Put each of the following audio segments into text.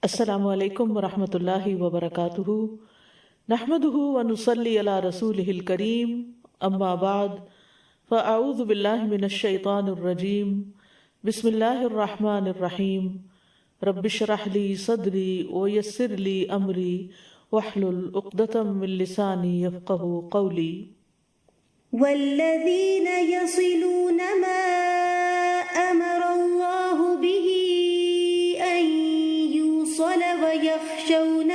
السلام علیکم ورحمۃ اللہ وبرکاتہ، نحمدہ ونصلی علی رسولہ الکریم، اما بعد فاعوذ باللہ من الشیطان الرجیم، بسم اللہ الرحمن الرحیم، رب اشرح لی صدری ویسر لی امری واحلل عقدۃ من لسانی یفقہوا قولی۔ والذین یصلون ما امر اللہ به ان یوصل ویخشون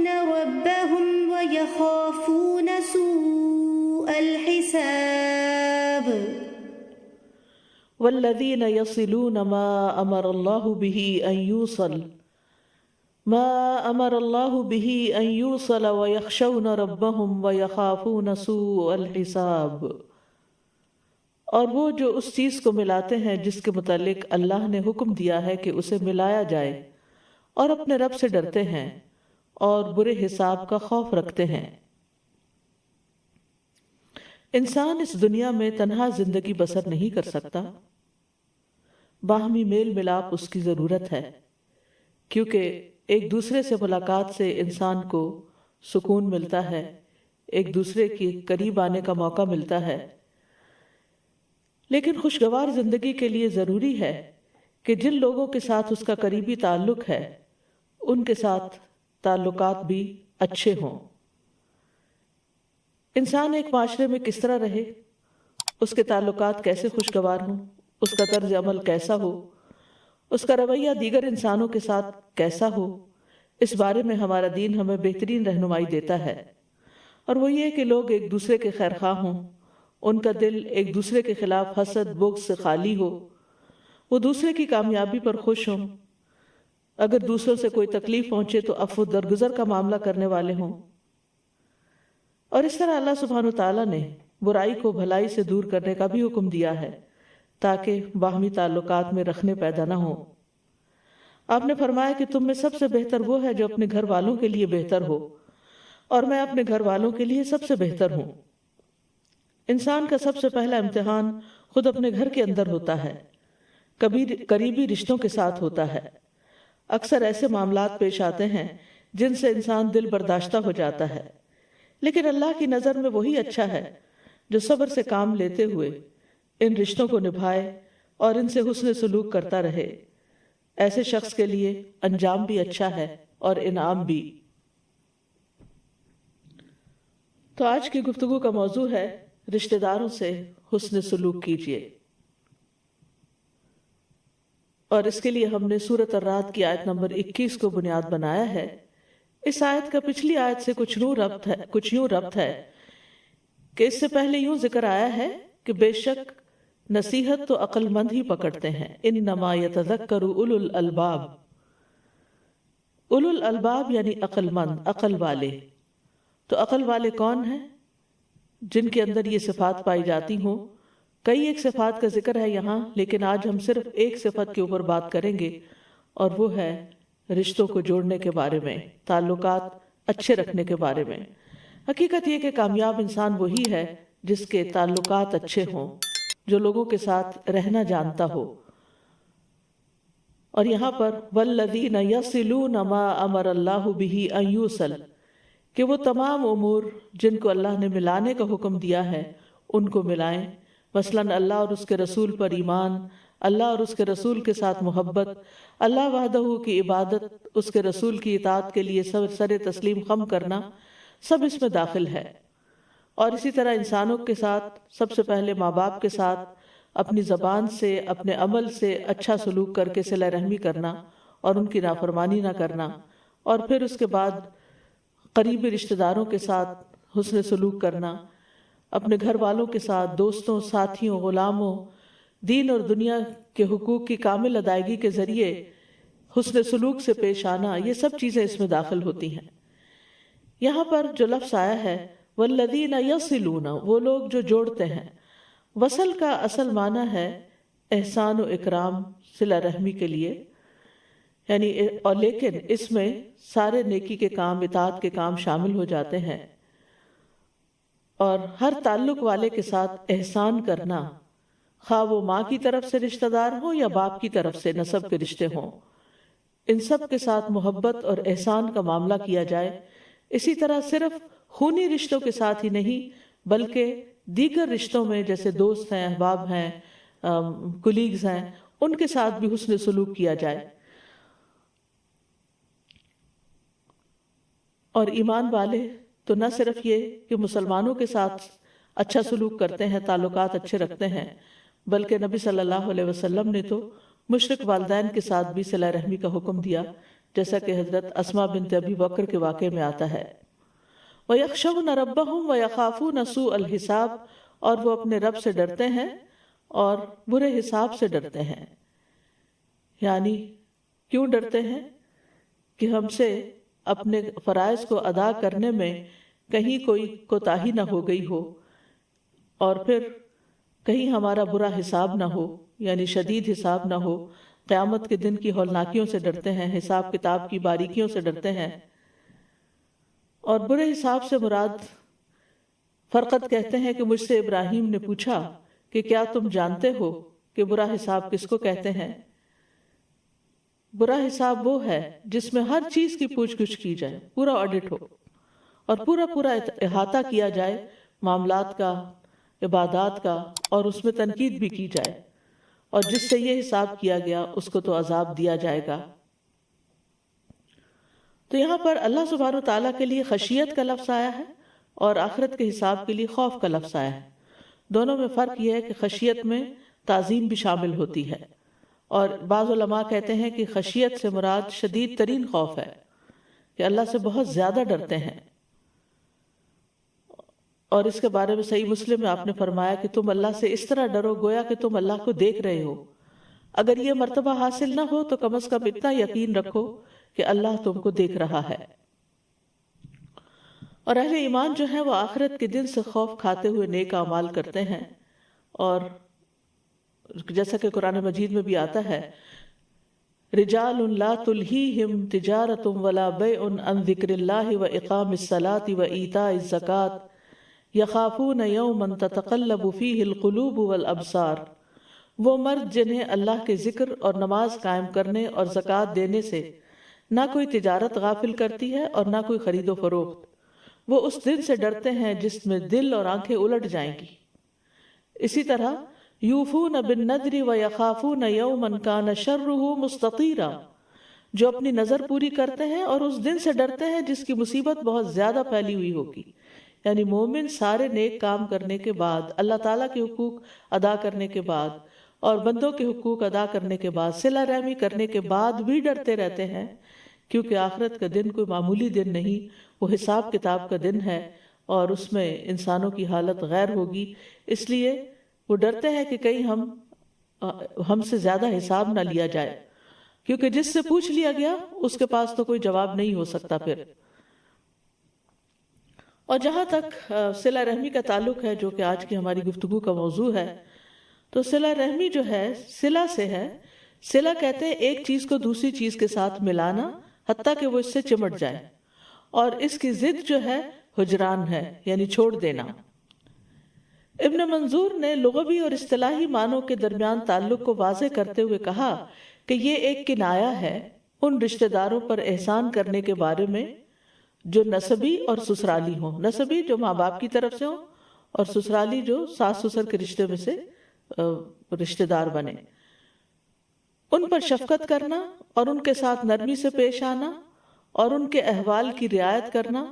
ربهم ویخافون سوء الحساب۔ والذین یصلون ما امر اللہ به ان یوصل ویخشون ربهم ویخافون سوء الحساب، اور وہ جو اس چیز کو ملاتے ہیں جس کے متعلق اللہ نے حکم دیا ہے کہ اسے ملایا جائے، اور اپنے رب سے ڈرتے ہیں اور برے حساب کا خوف رکھتے ہیں۔ انسان اس دنیا میں تنہا زندگی بسر نہیں کر سکتا، باہمی میل ملاپ اس کی ضرورت ہے، کیونکہ ایک دوسرے سے ملاقات سے انسان کو سکون ملتا ہے، ایک دوسرے کے قریب آنے کا موقع ملتا ہے۔ لیکن خوشگوار زندگی کے لیے ضروری ہے کہ جن لوگوں کے ساتھ اس کا قریبی تعلق ہے ان کے ساتھ تعلقات بھی اچھے ہوں۔ انسان ایک معاشرے میں کس طرح رہے، اس کے تعلقات کیسے خوشگوار ہوں، اس کا طرز عمل کیسا ہو، اس کا رویہ دیگر انسانوں کے ساتھ کیسا ہو، اس بارے میں ہمارا دین ہمیں بہترین رہنمائی دیتا ہے، اور وہ یہ کہ لوگ ایک دوسرے کے خیر خواہ ہوں، ان کا دل ایک دوسرے کے خلاف حسد بغض سے خالی ہو، وہ دوسرے کی کامیابی پر خوش ہوں، اگر دوسروں سے کوئی تکلیف پہنچے تو عفو درگزر کا معاملہ کرنے والے ہوں۔ اور اس طرح اللہ سبحانہ وتعالیٰ نے برائی کو بھلائی سے دور کرنے کا بھی حکم دیا ہے تاکہ باہمی تعلقات میں رخنے پیدا نہ ہوں۔ آپ نے فرمایا کہ تم میں سب سے بہتر وہ ہے جو اپنے گھر والوں کے لیے بہتر ہو، اور میں اپنے گھر والوں کے لیے سب سے بہتر ہوں۔ انسان کا سب سے پہلا امتحان خود اپنے گھر کے اندر ہوتا ہے، کبھی قریبی رشتوں کے ساتھ ہوتا ہے۔ اکثر ایسے معاملات پیش آتے ہیں جن سے انسان دل برداشتہ ہو جاتا ہے، لیکن اللہ کی نظر میں وہی اچھا ہے جو صبر سے کام لیتے ہوئے ان رشتوں کو نبھائے اور ان سے حسن سلوک کرتا رہے۔ ایسے شخص کے لیے انجام بھی اچھا ہے اور انعام بھی۔ تو آج کی گفتگو کا موضوع ہے رشتہ داروں سے حسن سلوک کیجیے، اور اس کے لیے ہم نے سورۃ الرعد کی آیت نمبر 21 کو بنیاد بنایا ہے۔ اس آیت کا پچھلی آیت سے کچھ یوں ربط ہے کہ اس سے پہلے یوں ذکر آیا ہے کہ بے شک نصیحت تو عقل مند ہی پکڑتے ہیں، انما یتذکر اولو الالباب۔ اولو الالباب یعنی عقل مند، عقل والے۔ تو عقل والے کون ہیں؟ جن کے اندر یہ صفات پائی جاتی ہوں۔ کئی ایک صفات کا ذکر ہے یہاں، لیکن آج ہم صرف ایک صفت کے اوپر بات کریں گے، اور وہ ہے رشتوں کو جوڑنے کے بارے میں، تعلقات اچھے رکھنے کے بارے میں۔ حقیقت یہ کہ کامیاب انسان وہی ہے جس کے تعلقات اچھے ہوں، جو لوگوں کے ساتھ رہنا جانتا ہو۔ اور یہاں پر والذین یصلون ما امر اللہ بہ ان یوصل، کہ وہ تمام امور جن کو اللہ نے ملانے کا حکم دیا ہے ان کو ملائیں، مثلاً اللہ اور اس کے رسول پر ایمان، اللہ اور اس کے رسول کے ساتھ محبت، اللہ وحدہ کی عبادت، اس کے رسول کی اطاعت کے لیے سر تسلیم خم کرنا، سب اس میں داخل ہے۔ اور اسی طرح انسانوں کے ساتھ سب سے پہلے ماں باپ کے ساتھ اپنی زبان سے، اپنے عمل سے اچھا سلوک کر کے صلہ رحمی کرنا اور ان کی نافرمانی نہ کرنا، اور پھر اس کے بعد قریبی رشتہ داروں کے ساتھ حسن سلوک کرنا، اپنے گھر والوں کے ساتھ، دوستوں، ساتھیوں، غلاموں، دین اور دنیا کے حقوق کی کامل ادائیگی کے ذریعے حسن سلوک سے پیش آنا، یہ سب چیزیں اس میں داخل ہوتی ہیں۔ یہاں پر جو لفظ آیا ہے والذین یصلون، وہ لوگ جو جوڑتے ہیں۔ وصل کا اصل معنی ہے احسان و اکرام، صلہ رحمی کے لیے، یعنی اور لیکن اس میں سارے نیکی کے کام، اطاعت کے کام شامل ہو جاتے ہیں، اور ہر تعلق والے کے ساتھ احسان کرنا، خواہ وہ ماں کی طرف سے رشتہ دار ہوں یا باپ کی طرف سے نسب کے رشتے ہوں، ان سب کے ساتھ محبت اور احسان کا معاملہ کیا جائے۔ اسی طرح صرف خونی رشتوں کے ساتھ ہی نہیں بلکہ دیگر رشتوں میں جیسے دوست ہیں، احباب ہیں، کولیگز ہیں، ان کے ساتھ بھی حسن سلوک کیا جائے۔ اور ایمان والے تو نہ صرف یہ کہ مسلمانوں کے ساتھ اچھا سلوک کرتے ہیں، تعلقات اچھے رکھتے ہیں، بلکہ نبی صلی اللہ علیہ وسلم نے تو مشرک والدین کے ساتھ بھی صلہ رحمی کا حکم دیا، جیسا کہ حضرت اسماء بنت ابی بکر کے واقعے میں آتا ہے۔ وَيَخْشَوْنَ رَبَّهُمْ وَيَخَافُونَ سُوءَ الْحِسَابِ، اور وہ اپنے رب سے ڈرتے ہیں اور برے حساب سے ڈرتے ہیں۔ یعنی کیوں ڈرتے ہیں؟ کہ ہم سے اپنے فرائض کو ادا کرنے میں کہیں کوئی کوتاہی نہ ہو گئی ہو، اور پھر کہیں ہمارا برا حساب نہ ہو، یعنی شدید حساب نہ ہو۔ قیامت کے دن کی ہولناکیوں سے ڈرتے ہیں، حساب کتاب کی باریکیوں سے ڈرتے ہیں۔ اور برے حساب سے مراد فرقت کہتے ہیں کہ مجھ سے ابراہیم نے پوچھا کہ کیا تم جانتے ہو کہ برا حساب کس کو کہتے ہیں؟ برا حساب وہ ہے جس میں ہر چیز کی پوچھ گچھ کی جائے، پورا آڈٹ ہو اور پورا احاطہ کیا جائے معاملات کا، عبادات کا، اور اس میں تنقید بھی کی جائے، اور جس سے یہ حساب کیا گیا اس کو تو عذاب دیا جائے گا۔ تو یہاں پر اللہ سبحانہ وتعالیٰ کے لیے خشیت کا لفظ آیا ہے اور آخرت کے حساب کے لیے خوف کا لفظ آیا ہے۔ دونوں میں فرق یہ ہے کہ خشیت میں تعظیم بھی شامل ہوتی ہے، اور بعض علماء کہتے ہیں کہ خشیت سے مراد شدید ترین خوف ہے، کہ اللہ سے بہت زیادہ ڈرتے ہیں۔ اور اس کے بارے میں صحیح مسلم میں آپ نے فرمایا کہ تم اللہ سے اس طرح ڈرو گویا کہ تم اللہ کو دیکھ رہے ہو۔ اگر یہ مرتبہ حاصل نہ ہو تو کم از کم اتنا یقین رکھو کہ اللہ تم کو دیکھ رہا ہے۔ اور اہل ایمان جو ہیں وہ آخرت کے دن سے خوف کھاتے ہوئے نیک اعمال کرتے ہیں، اور جیسا کہ قرآن مجید میں بھی آتا ہے، رجال لا تلہیہم تجارت ولا بیع عن ذکر اللہ واقام الصلاۃ وایتاء الزکاۃ یخافون یوما تتقلب فیہ القلوب والابصار۔ وہ مرد جنہیں اللہ کے ذکر اور نماز قائم کرنے اور زکوٰۃ دینے سے نہ کوئی تجارت غافل کرتی ہے اور نہ کوئی خرید و فروخت، وہ اس دن سے ڈرتے ہیں جس میں دل اور آنکھیں الٹ جائیں گی۔ اسی طرح یوفون بالنذر ویخافون یوما کان شرہ مستطیرا، جو اپنی نظر پوری کرتے ہیں اور اس دن سے ڈرتے ہیں جس کی مصیبت بہت زیادہ پھیلی ہوئی ہوگی۔ یعنی مومن سارے نیک کام کرنے کے بعد، اللہ تعالیٰ کے حقوق ادا کرنے کے بعد اور بندوں کے حقوق ادا کرنے کے بعد، صلہ رحمی کرنے کے بعد بھی ڈرتے رہتے ہیں، کیونکہ آخرت کا دن کوئی معمولی دن نہیں، وہ حساب کتاب کا دن ہے، اور اس میں انسانوں کی حالت غیر ہوگی۔ اس لیے وہ ڈرتے ہیں کہ کہیں ہم سے زیادہ حساب نہ لیا جائے، کیونکہ جس سے پوچھ لیا گیا اس کے پاس تو کوئی جواب نہیں ہو سکتا پھر۔ اور جہاں تک صلہ رحمی کا تعلق ہے، جو کہ آج کی ہماری گفتگو کا موضوع ہے، تو صلہ رحمی جو ہے صلہ سے ہے۔ صلہ کہتے ہیں ایک چیز کو دوسری چیز کے ساتھ ملانا، حتیٰ کہ وہ اس سے چمٹ جائے، اور اس کی ضد جو ہے ہجران ہے، یعنی چھوڑ دینا۔ ابن منظور نے لغوی اور اصطلاحی معنوں کے درمیان تعلق کو واضح کرتے ہوئے کہا کہ یہ ایک کنایہ ہے ان رشتہ داروں پر احسان کرنے کے بارے میں جو نسبی اور سسرالی ہوں۔ نسبی جو ماں باپ کی طرف سے ہوں، اور سسرالی جو ساس سسر کے رشتے میں سے رشتہ دار بنے۔ ان پر شفقت کرنا اور ان کے ساتھ نرمی سے پیش آنا اور ان کے احوال کی رعایت کرنا،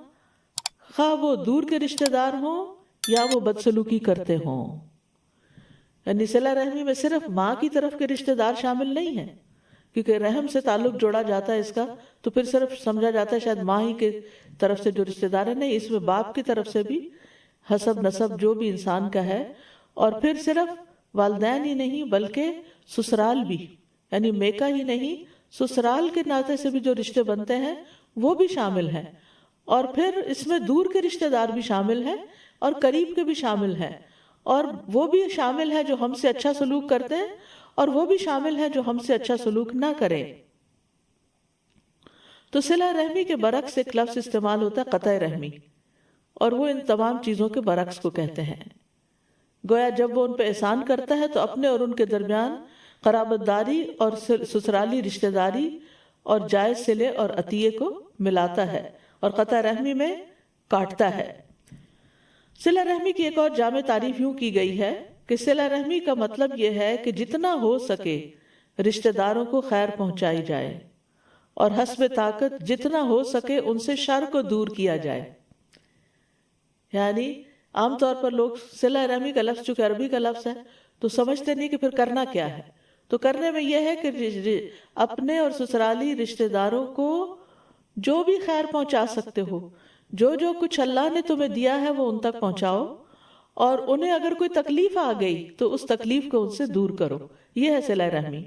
خواہ وہ دور کے رشتہ دار ہوں یا وہ بدسلوکی کرتے ہوں۔ یعنی صلہ رحمی میں صرف ماں کی طرف کے رشتہ دار شامل نہیں ہیں، کیونکہ رحم سے تعلق جوڑا جاتا ہے اس کا، تو پھر صرف سمجھا جاتا ہے شاید ماں ہی کے طرف سے جو رشتہ دار ہے، نہیں، اس میں باپ کی طرف سے بھی حسب نسب جو بھی انسان کا ہے، اور پھر صرف والدین ہی نہیں بلکہ سسرال بھی، یعنی میکا ہی نہیں، سسرال کے ناطے سے بھی جو رشتے بنتے ہیں وہ بھی شامل ہیں، اور پھر اس میں دور کے رشتہ دار بھی شامل ہیں اور قریب کے بھی شامل ہیں، اور وہ بھی شامل ہے جو ہم سے اچھا سلوک کرتے ہیں، اور وہ بھی شامل ہے جو ہم سے اچھا سلوک نہ کریں۔ تو صلہ رحمی کے برعکس ایک لفظ استعمال ہوتا ہے قطع رحمی، اور وہ ان تمام چیزوں کے برعکس کو کہتے ہیں۔ گویا جب وہ ان پہ احسان کرتا ہے تو اپنے اور ان کے درمیان قرابت داری اور سسرالی رشتہ داری اور جائز صلے اور عطیے کو ملاتا ہے اور قطع رحمی میں کاٹتا ہے۔ صلہ رحمی کی ایک اور جامع تعریف یوں کی گئی ہے کہ صلہ رحمی کا مطلب یہ ہے کہ جتنا ہو سکے رشتہ داروں کو خیر پہنچائی جائے اور حسب طاقت جتنا ہو سکے ان سے شر کو دور کیا جائے۔ یعنی عام طور پر لوگ صلہ رحمی کا لفظ چونکہ عربی کا لفظ ہے تو سمجھتے نہیں کہ پھر کرنا کیا ہے، تو کرنے میں یہ ہے کہ اپنے اور سسرالی رشتہ داروں کو جو بھی خیر پہنچا سکتے ہو، جو جو کچھ اللہ نے تمہیں دیا ہے وہ ان تک پہنچاؤ، اور انہیں اگر کوئی تکلیف آ گئی تو اس تکلیف کو ان سے دور کرو۔ یہ ہے صلہ رحمی۔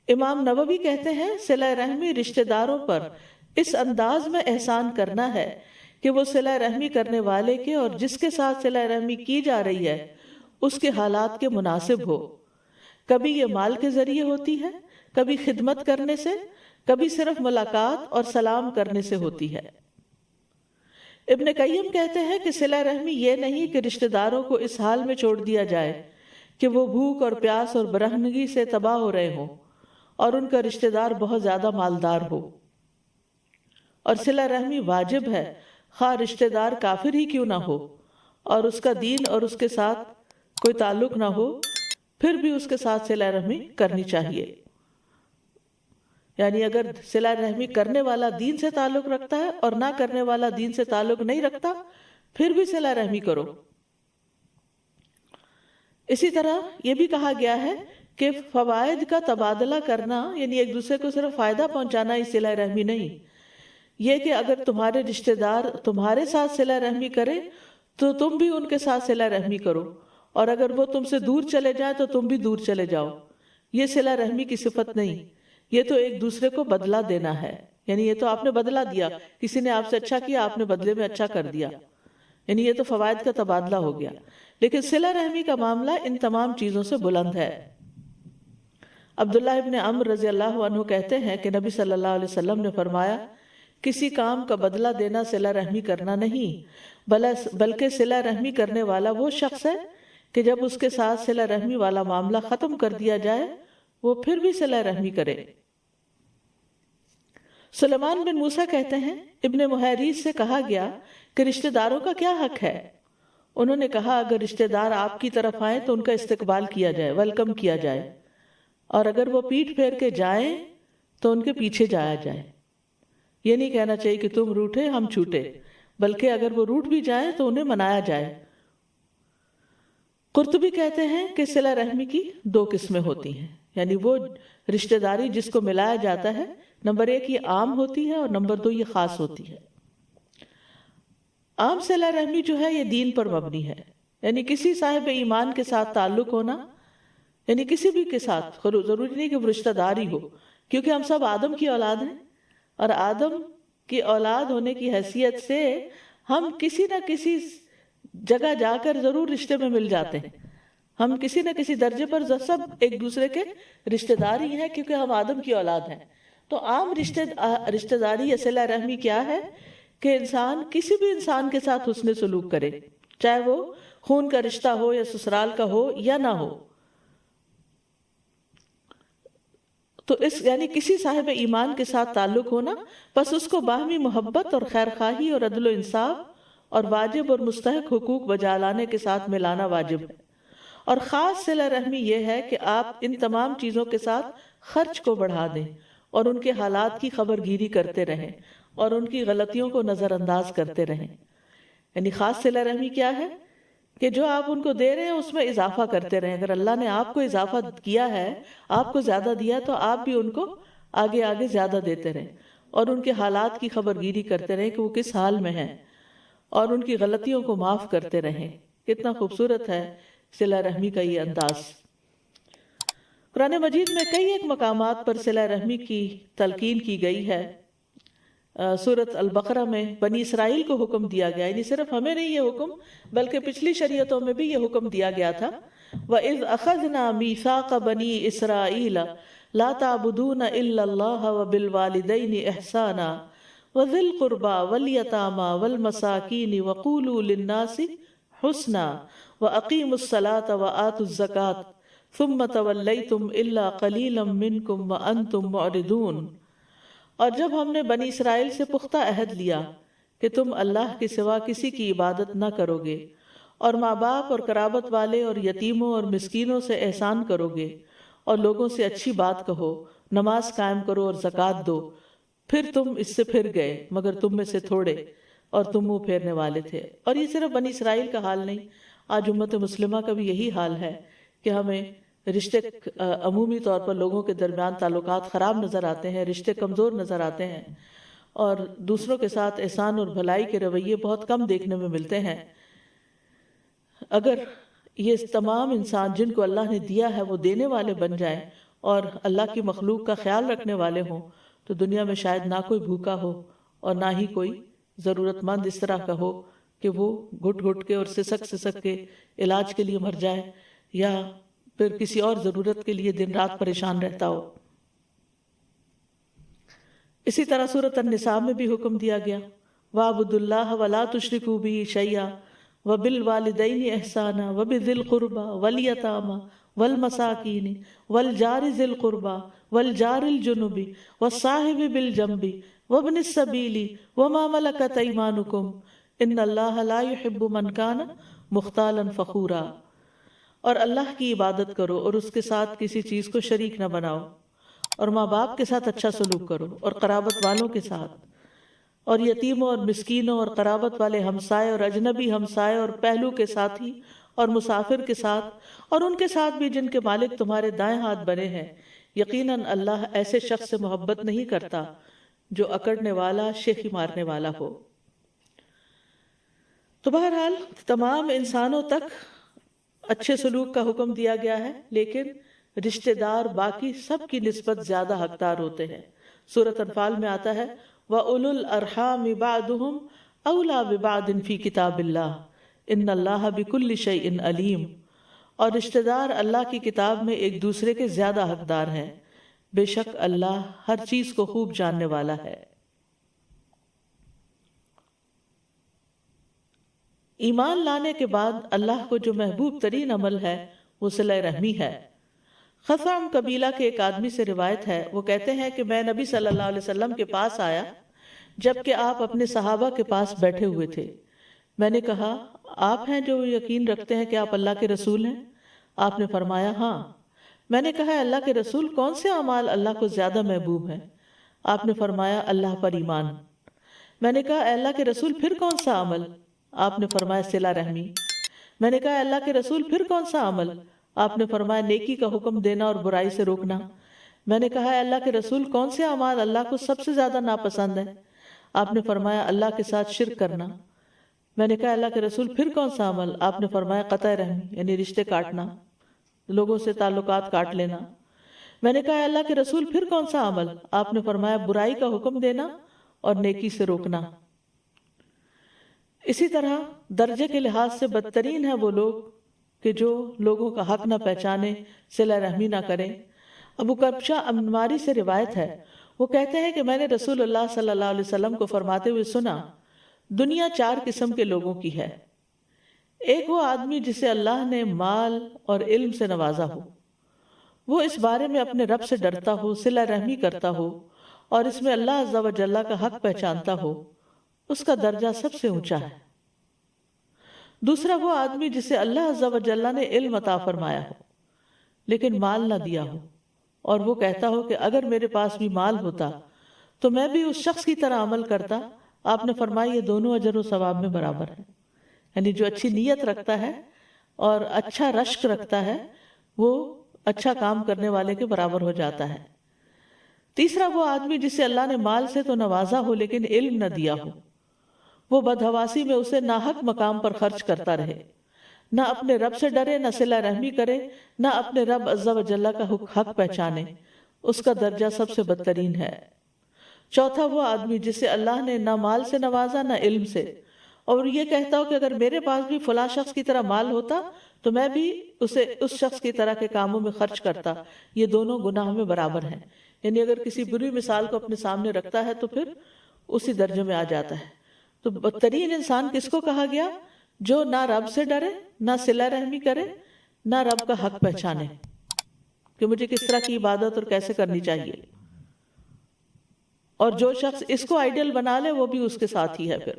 امام نووی کہتے ہیں صلہ رحمی رشتہ داروں پر اس انداز میں احسان کرنا ہے کہ وہ صلہ رحمی کرنے والے کے اور جس کے ساتھ صلہ رحمی کی جا رہی ہے اس کے حالات کے مناسب ہو۔ کبھی یہ مال کے ذریعے ہوتی ہے، کبھی خدمت کرنے سے، کبھی صرف ملاقات اور سلام کرنے سے ہوتی ہے۔ ابن قیم کہتے ہیں کہ صلہ رحمی یہ نہیں کہ رشتہ داروں کو اس حال میں چھوڑ دیا جائے کہ وہ بھوک اور پیاس اور برہنگی سے تباہ ہو رہے ہوں اور ان کا رشتہ دار بہت زیادہ مالدار ہو۔ اور صلہ رحمی واجب ہے خواہ رشتہ دار کافر ہی کیوں نہ ہو اور اس کا دین اور اس کے ساتھ کوئی تعلق نہ ہو، پھر بھی اس کے ساتھ صلہ رحمی کرنی چاہیے۔ یعنی اگر صلہ رحمی کرنے والا دین سے تعلق رکھتا ہے اور نہ کرنے والا دین سے تعلق نہیں رکھتا پھر بھی صلہ رحمی کرو۔ اسی طرح یہ بھی کہا گیا ہے کہ فوائد کا تبادلہ کرنا، یعنی ایک دوسرے کو صرف فائدہ پہنچانا ہی صلہ رحمی نہیں، یہ کہ اگر تمہارے رشتہ دار تمہارے ساتھ صلہ رحمی کرے تو تم بھی ان کے ساتھ صلہ رحمی کرو، اور اگر وہ تم سے دور چلے جائیں تو تم بھی دور چلے جاؤ۔ یہ صلہ رحمی کی صفت نہیں، یہ تو ایک دوسرے کو بدلہ دینا ہے۔ یعنی یہ تو آپ نے بدلہ دیا، کسی نے آپ سے اچھا کیا، آپ نے بدلے میں اچھا کر دیا، یعنی یہ تو فوائد کا تبادلہ ہو گیا۔ لیکن صلہ رحمی کا معاملہ ان تمام چیزوں سے بلند ہے۔ عبداللہ ابن عمر رضی اللہ عنہ کہتے ہیں کہ نبی صلی اللہ علیہ وسلم نے فرمایا کسی کام کا بدلہ دینا صلہ رحمی کرنا نہیں، بلکہ صلہ رحمی کرنے والا وہ شخص ہے کہ جب اس کے ساتھ صلہ رحمی والا معاملہ ختم کر دیا جائے وہ پھر بھی صلہ رحمی کرے۔ سلیمان بن موسیٰ کہتے ہیں ابن محیریز سے کہا گیا کہ رشتہ داروں کا کیا حق ہے؟ انہوں نے کہا اگر رشتہ دار آپ کی طرف آئیں تو ان کا استقبال کیا جائے، ویلکم کیا جائے، اور اگر وہ پیٹھ پھیر کے جائیں تو ان کے پیچھے جایا جائے۔ یہ نہیں کہنا چاہیے کہ تم روٹھے ہم چھوٹے، بلکہ اگر وہ روٹ بھی جائیں تو انہیں منایا جائے۔ قرطبی کہتے ہیں کہ صلہ رحمی کی دو قسمیں ہوتی ہیں، یعنی وہ رشتہ داری جس کو ملایا جاتا ہے، نمبر ایک یہ عام ہوتی ہے اور نمبر دو یہ خاص ہوتی ہے۔ عام صلہ رحمی جو ہے یہ دین پر مبنی ہے، یعنی کسی صاحب ایمان کے ساتھ تعلق ہونا، یعنی کسی بھی کے ساتھ، ضروری نہیں کہ وہ رشتہ دار ہی ہو، کیونکہ ہم سب آدم کی اولاد ہیں، اور آدم کی اولاد ہونے کی حیثیت سے ہم کسی نہ کسی جگہ جا کر ضرور رشتے میں مل جاتے ہیں۔ ہم کسی نہ کسی درجے پر سب ایک دوسرے کے رشتہ دار ہی ہیں، کیونکہ ہم آدم کی اولاد ہیں۔ تو عام رشتہ داری یا صلہ رحمی کیا ہے کہ انسان کسی بھی انسان کے ساتھ حسن سلوک کرے، چاہے وہ خون کا رشتہ ہو یا سسرال کا ہو یا نہ ہو۔ تو اس یعنی کسی صاحب ایمان کے ساتھ تعلق ہونا، بس اس کو باہمی محبت اور خیر خواہی اور عدل و انصاف اور واجب اور مستحق حقوق بجا لانے کے ساتھ ملانا واجب ہے۔ اور خاص صلہ رحمی یہ ہے کہ آپ ان تمام چیزوں کے ساتھ خرچ کو بڑھا دیں اور ان کے حالات کی خبر گیری کرتے رہیں اور ان کی غلطیوں کو نظر انداز کرتے رہیں۔ یعنی خاص صلہ رحمی کیا ہے کہ جو آپ ان کو دے رہے ہیں اس میں اضافہ کرتے رہیں۔ اگر اللہ نے آپ کو اضافہ کیا ہے، آپ کو زیادہ دیا، تو آپ بھی ان کو آگے آگے زیادہ دیتے رہیں اور ان کے حالات کی خبر گیری کرتے رہیں کہ وہ کس حال میں ہیں، اور ان کی غلطیوں کو معاف کرتے رہیں۔ کتنا خوبصورت ہے صلہ رحمی کا یہ انداز۔ قرآن مجید میں کئی ایک مقامات پر صلہ رحمی کی تلقین کی گئی ہے۔ سورۃ البقرہ میں بنی اسرائیل کو حکم دیا گیا، یعنی صرف ہمیں نہیں یہ حکم بلکہ پچھلی شریعتوں میں بھی یہ حکم دیا گیا تھا۔ وَإِذْ أَخَذْنَا مِيثَاقَ بَنِي إِسْرَائِيلَ لَا تَعْبُدُونَ إِلَّا اللَّهَ وَبِالْوَالِدَيْنِ إِحْسَانًا وَذِي الْقُرْبَى وَالْيَتَامَى وَالْمَسَاكِينِ وَقُولُوا لِلنَّاسِ حُسْنًا وَأَقِيمُوا الصَّلَاةَ وَآتُوا الزَّكَاةَ ثُمَّ تَوَلَّيْتُمْ إِلَّا قَلِيلًا مِّنكُمْ وَأَنتُم مُعْرِضُونَ۔ اور جب ہم نے بنی اسرائیل سے پختہ عہد لیا کہ تم اللہ کے سوا کسی کی عبادت نہ کرو گے، اور ماں باپ اور قرابت والے اور یتیموں اور مسکینوں سے احسان کرو گے، اور لوگوں سے اچھی بات کہو، نماز قائم کرو اور زکوٰۃ دو، پھر تم اس سے پھر گئے مگر تم میں سے تھوڑے، اور تم منہ پھیرنے والے تھے۔ اور یہ صرف بنی اسرائیل کا حال نہیں، آج امت مسلمہ کا بھی یہی حال ہے کہ ہمیں رشتے عمومی طور پر لوگوں کے درمیان تعلقات خراب نظر آتے ہیں، رشتے کمزور نظر آتے ہیں، اور دوسروں کے ساتھ احسان اور بھلائی کے رویے بہت کم دیکھنے میں ملتے ہیں۔ اگر یہ تمام انسان جن کو اللہ نے دیا ہے وہ دینے والے بن جائیں اور اللہ کی مخلوق کا خیال رکھنے والے ہوں، تو دنیا میں شاید نہ کوئی بھوکا ہو اور نہ ہی کوئی ضرورت مند اس طرح کا ہو کہ وہ گھٹ گھٹ کے اور سسک کے علاج کے لیے مر جائے، یا پھر کسی اور ضرورت کے لیے دن رات پریشان رہتا ہو۔ اسی طرح سورۃ النساء میں بھی حکم دیا گیا، وَاعْبُدُوا اللَّهَ وَلَا تُشْرِكُوا بِهِ شَيْئًا وَبِالْوَالِدَيْنِ إِحْسَانًا وَبِذِي الْقُرْبَى وَالْيَتَامَى وَالْمَسَاكِينِ وَالْجَارِ ذِي الْقُرْبَى وَالْجَارِ الْجُنُبِ وَالصَّاحِبِ بِالْجَنبِ وَابْنِ السَّبِيلِ وَمَا مَلَكَتْ أَيْمَانُكُمْ إِنَّ اللَّهَ لَا يُحِبُّ مَنْ كَانَ مُخْتَالًا فَخُورًا۔ اور اللہ کی عبادت کرو اور اس کے ساتھ کسی چیز کو شریک نہ بناؤ، اور ماں باپ کے ساتھ اچھا سلوک کرو، اور قرابت والوں کے ساتھ، اور یتیموں اور مسکینوں اور قرابت والے ہمسائے اور اجنبی ہمسائے اور پہلو کے ساتھی اور مسافر کے ساتھ، اور ان کے ساتھ بھی جن کے مالک تمہارے دائیں ہاتھ بنے ہیں۔ یقیناً اللہ ایسے شخص سے محبت نہیں کرتا جو اکڑنے والا، شیخی مارنے والا ہو۔ تو بہرحال تمام انسانوں تک اچھے سلوک کا حکم دیا گیا ہے، لیکن رشتہ دار باقی سب کی نسبت زیادہ حقدار ہوتے ہیں۔ سورۃ انفال میں آتا ہے وَأُولُو الْأَرْحَامِ بَعْضُهُمْ أَوْلَىٰ بِبَعْضٍ فِي كِتَابِ اللَّهِ إِنَّ اللَّهَ بِكُلِّ شَيْءٍ عَلِيمٌ۔ اور رشتہ دار اللہ کی کتاب میں ایک دوسرے کے زیادہ حقدار ہیں، بے شک اللہ ہر چیز کو خوب جاننے والا ہے۔ ایمان لانے کے بعد اللہ کو جو محبوب ترین عمل ہے وہ صلہ رحمی ہے۔ خثعم قبیلہ کے ایک آدمی سے روایت ہے، وہ کہتے ہیں کہ میں نبی صلی اللہ علیہ وسلم کے پاس آیا جبکہ آپ اپنے صحابہ کے پاس بیٹھے ہوئے تھے۔ میں نے کہا، آپ ہیں جو یقین رکھتے ہیں کہ آپ اللہ کے رسول ہیں؟ آپ نے فرمایا، ہاں۔ میں نے کہا، اللہ کے رسول کون سے اعمال اللہ کو زیادہ محبوب ہیں؟ آپ نے فرمایا، اللہ پر ایمان۔ میں نے کہا، اللہ کے رسول پھر کون سا عمل؟ آپ نے فرمایا، صلہ رحمی۔ میں نے کہا، اللہ کے رسول پھر کون سا عمل؟ آپ نے فرمایا، نیکی کا حکم دینا اور برائی سے روکنا۔ میں نے کہا، اللہ کے رسول کون سے اعمال اللہ کو سب سے زیادہ ناپسند ہیں؟ آپ نے فرمایا، اللہ کے ساتھ شرک کرنا۔ میں نے کہا، اللہ کے رسول پھر کون سا عمل؟ آپ نے فرمایا، قطع رحمی، یعنی رشتے کاٹنا، لوگوں سے تعلقات کاٹ لینا۔ میں نے کہا، اللہ کے رسول پھر کون سا عمل؟ آپ نے فرمایا، برائی کا حکم دینا اور نیکی سے روکنا۔ اسی طرح درجے کے لحاظ سے بدترین ہے وہ لوگ کہ جو لوگوں کا حق نہ پہچانے، صلہ رحمی نہ کریں۔ ابو کبشہ انماری سے روایت ہے، وہ کہتے ہیں کہ میں نے رسول اللہ صلی اللہ علیہ وسلم کو فرماتے ہوئے سنا، دنیا 4 قسم کے لوگوں کی ہے۔ ایک وہ آدمی جسے اللہ نے مال اور علم سے نوازا ہو، وہ اس بارے میں اپنے رب سے ڈرتا ہو، صلہ رحمی کرتا ہو، اور اس میں اللہ عز و جل کا حق پہچانتا ہو، اس کا درجہ سب سے اونچا ہے۔ دوسرا وہ آدمی جسے اللہ عز و جل نے علم عطا فرمایا ہو لیکن مال نہ دیا ہو، اور وہ کہتا ہو کہ اگر میرے پاس بھی مال ہوتا تو میں بھی اس شخص کی طرح عمل کرتا۔ آپ نے فرمایا، یہ دونوں اجر و ثواب میں برابر ہیں، یعنی جو اچھی نیت رکھتا ہے اور اچھا رشک رکھتا ہے وہ اچھا کام کرنے والے کے برابر ہو جاتا ہے۔ تیسرا وہ آدمی جسے اللہ نے مال سے تو نوازا ہو لیکن علم نہ دیا ہو، وہ بدحواسی میں اسے ناحق مقام پر خرچ کرتا رہے، نہ اپنے رب سے ڈرے، نہ صلہ رحمی کرے، نہ اپنے رب عز و جل کا حق پہچانے، اس کا درجہ سب سے بدترین ہے۔ چوتھا وہ آدمی جسے اللہ نے نہ مال سے نوازا نہ علم سے، اور یہ کہتا ہو کہ اگر میرے پاس بھی فلاں شخص کی طرح مال ہوتا تو میں بھی اسے اس شخص کی طرح کے کاموں میں خرچ کرتا، یہ دونوں گناہ میں برابر ہیں۔ یعنی اگر کسی بری مثال کو اپنے سامنے رکھتا ہے تو پھر اسی درجے میں آ جاتا ہے۔ تو بدترین انسان کس کو کہا گیا؟ جو نہ رب سے ڈرے، نہ صلہ رحمی کرے، نہ رب کا حق پہچانے کہ مجھے کس طرح کی عبادت اور کیسے کرنی چاہیے. اور جو شخص اس کو آئیڈیل بنا لے وہ بھی اس کے ساتھ ہی ہے. پھر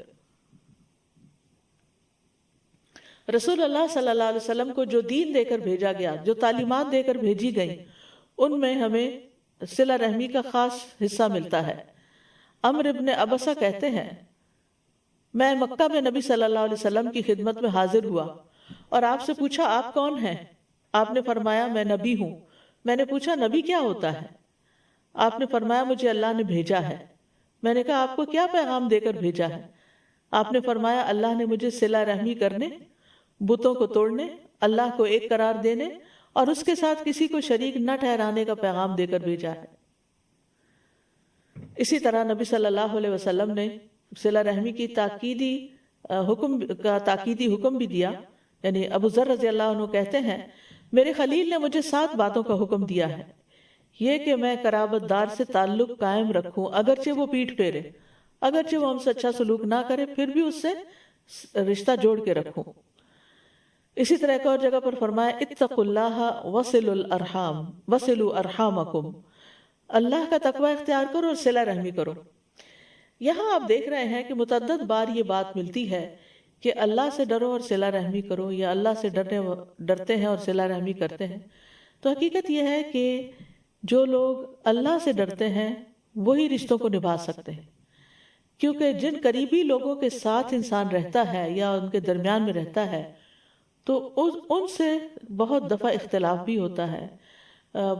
رسول اللہ صلی اللہ علیہ وسلم کو جو دین دے کر بھیجا گیا، جو تعلیمات دے کر بھیجی گئیں، ان میں ہمیں صلہ رحمی کا خاص حصہ ملتا ہے. عمرو ابن ابسہ کہتے ہیں میں مکہ میں نبی صلی اللہ علیہ وسلم کی خدمت میں حاضر ہوا اور آپ سے پوچھا آپ کون ہیں؟ آپ نے فرمایا میں نبی ہوں. میں نے پوچھا نبی کیا ہوتا ہے؟ آپ نے فرمایا مجھے اللہ نے بھیجا ہے. میں نے کہا آپ کو کیا پیغام دے کر بھیجا ہے؟ آپ نے فرمایا اللہ نے مجھے صلہ رحمی کرنے، بتوں کو توڑنے، اللہ کو ایک قرار دینے اور اس کے ساتھ کسی کو شریک نہ ٹھہرانے کا پیغام دے کر بھیجا ہے. اسی طرح نبی صلی اللہ علیہ وسلم نے صلہ رحمی کی تاکیدی حکم بھی دیا. یعنی ابو ذر رضی اللہ عنہ کہتے ہیں میرے خلیل نے مجھے 7 باتوں کا حکم دیا ہے. یہ کہ میں قرابت دار سے تعلق قائم رکھوں اگرچہ وہ پیٹھ پھیرے، اگرچہ وہ ہم سے اچھا سلوک نہ کرے پھر بھی اس سے رشتہ جوڑ کے رکھوں. اسی طرح ایک اور جگہ پر فرمایا اتقوا اللہ وصلوا الارحام وصلوا ارحامکم، اللہ کا تقوی اختیار کرو اور صلہ رحمی کرو. یہاں آپ دیکھ رہے ہیں کہ متعدد بار یہ بات ملتی ہے کہ اللہ سے ڈرو اور صلہ رحمی کرو، یا اللہ سے ڈرتے ہیں اور صلہ رحمی کرتے ہیں. تو حقیقت یہ ہے کہ جو لوگ اللہ سے ڈرتے ہیں وہی رشتوں کو نبھا سکتے ہیں، کیونکہ جن قریبی لوگوں کے ساتھ انسان رہتا ہے یا ان کے درمیان میں رہتا ہے تو ان سے بہت دفعہ اختلاف بھی ہوتا ہے،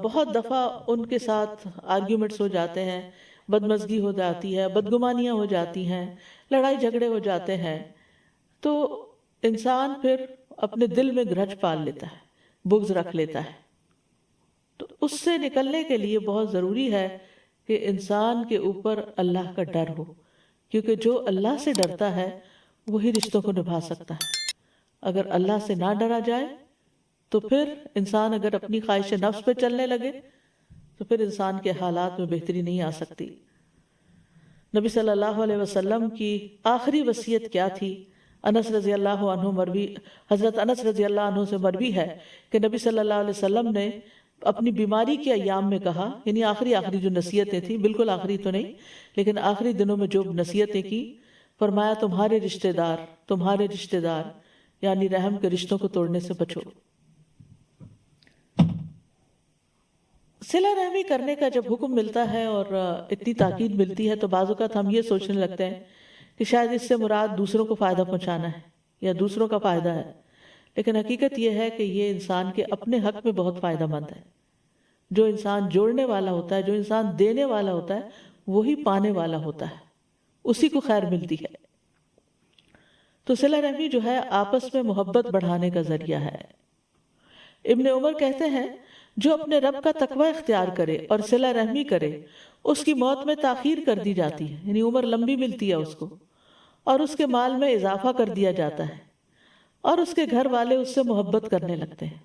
بہت دفعہ ان کے ساتھ آرگیومنٹس ہو جاتے ہیں، بدمزگی ہو جاتی ہے، بدگمانیاں ہو جاتی ہیں، لڑائی جھگڑے ہو جاتے ہیں. تو انسان پھر اپنے دل میں گرج پال لیتا ہے، بغض رکھ لیتا ہے. تو اس سے نکلنے کے لیے بہت ضروری ہے کہ انسان کے اوپر اللہ کا ڈر ہو، کیونکہ جو اللہ سے ڈرتا ہے وہی رشتوں کو نبھا سکتا ہے. اگر اللہ سے نہ ڈرا جائے تو پھر انسان اگر اپنی خواہش نفس پہ چلنے لگے تو پھر انسان کے حالات میں بہتری نہیں آ سکتی. نبی صلی اللہ علیہ وسلم کی آخری وصیت کیا تھی؟ انس رضی اللہ عنہ مروی، حضرت انس رضی اللہ عنہ سے مروی ہے کہ نبی صلی اللہ علیہ وسلم نے اپنی بیماری کے ایام میں کہا، یعنی آخری جو نصیحتیں تھیں، بالکل آخری تو نہیں لیکن آخری دنوں میں جو نصیحتیں کی، فرمایا تمہارے رشتہ دار یعنی رحم کے رشتوں کو توڑنے سے بچو. صلہ رحمی کرنے کا جب حکم ملتا ہے اور اتنی تاکید ملتی ہے تو بعض اوقات ہم یہ سوچنے لگتے ہیں کہ شاید اس سے مراد دوسروں کو فائدہ پہنچانا ہے یا دوسروں کا فائدہ ہے، لیکن حقیقت یہ ہے کہ یہ انسان کے اپنے حق میں بہت فائدہ مند ہے. جو انسان جوڑنے والا ہوتا ہے، جو انسان دینے والا ہوتا ہے، وہی پانے والا ہوتا ہے، اسی کو خیر ملتی ہے. تو صلہ رحمی جو ہے آپس میں محبت بڑھانے کا ذریعہ ہے. ابن عمر کہتے ہیں جو اپنے رب کا تقوی اختیار کرے اور صلہ رحمی کرے اس کی موت میں تاخیر کر دی جاتی ہے، یعنی عمر لمبی ملتی ہے اس کو، اور اس کے مال میں اضافہ کر دیا جاتا ہے اور اس کے گھر والے اس سے محبت کرنے لگتے ہیں.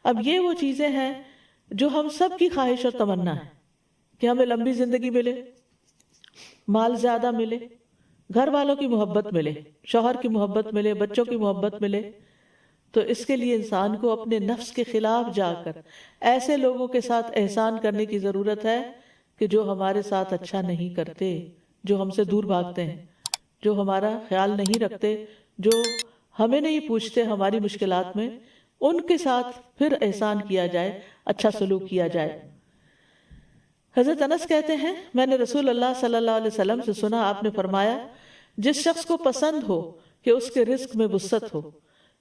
اب یہ وہ چیزیں ہیں جو ہم سب کی خواہش اور تمنا ہے کہ ہمیں لمبی زندگی ملے، مال زیادہ ملے، گھر والوں کی محبت ملے، شوہر کی محبت ملے، بچوں کی محبت ملے. تو اس کے لیے انسان کو اپنے نفس کے خلاف جا کر ایسے لوگوں کے ساتھ احسان کرنے کی ضرورت ہے کہ جو ہمارے ساتھ اچھا نہیں کرتے، جو ہم سے دور بھاگتے ہیں، جو ہمارا خیال نہیں رکھتے، جو ہمیں نہیں پوچھتے ہماری مشکلات میں، ان کے ساتھ پھر احسان کیا جائے، اچھا سلوک کیا جائے. حضرت انس کہتے ہیں میں نے رسول اللہ صلی اللہ علیہ وسلم سے سنا، آپ نے فرمایا جس شخص کو پسند ہو کہ اس کے رزق میں وسعت ہو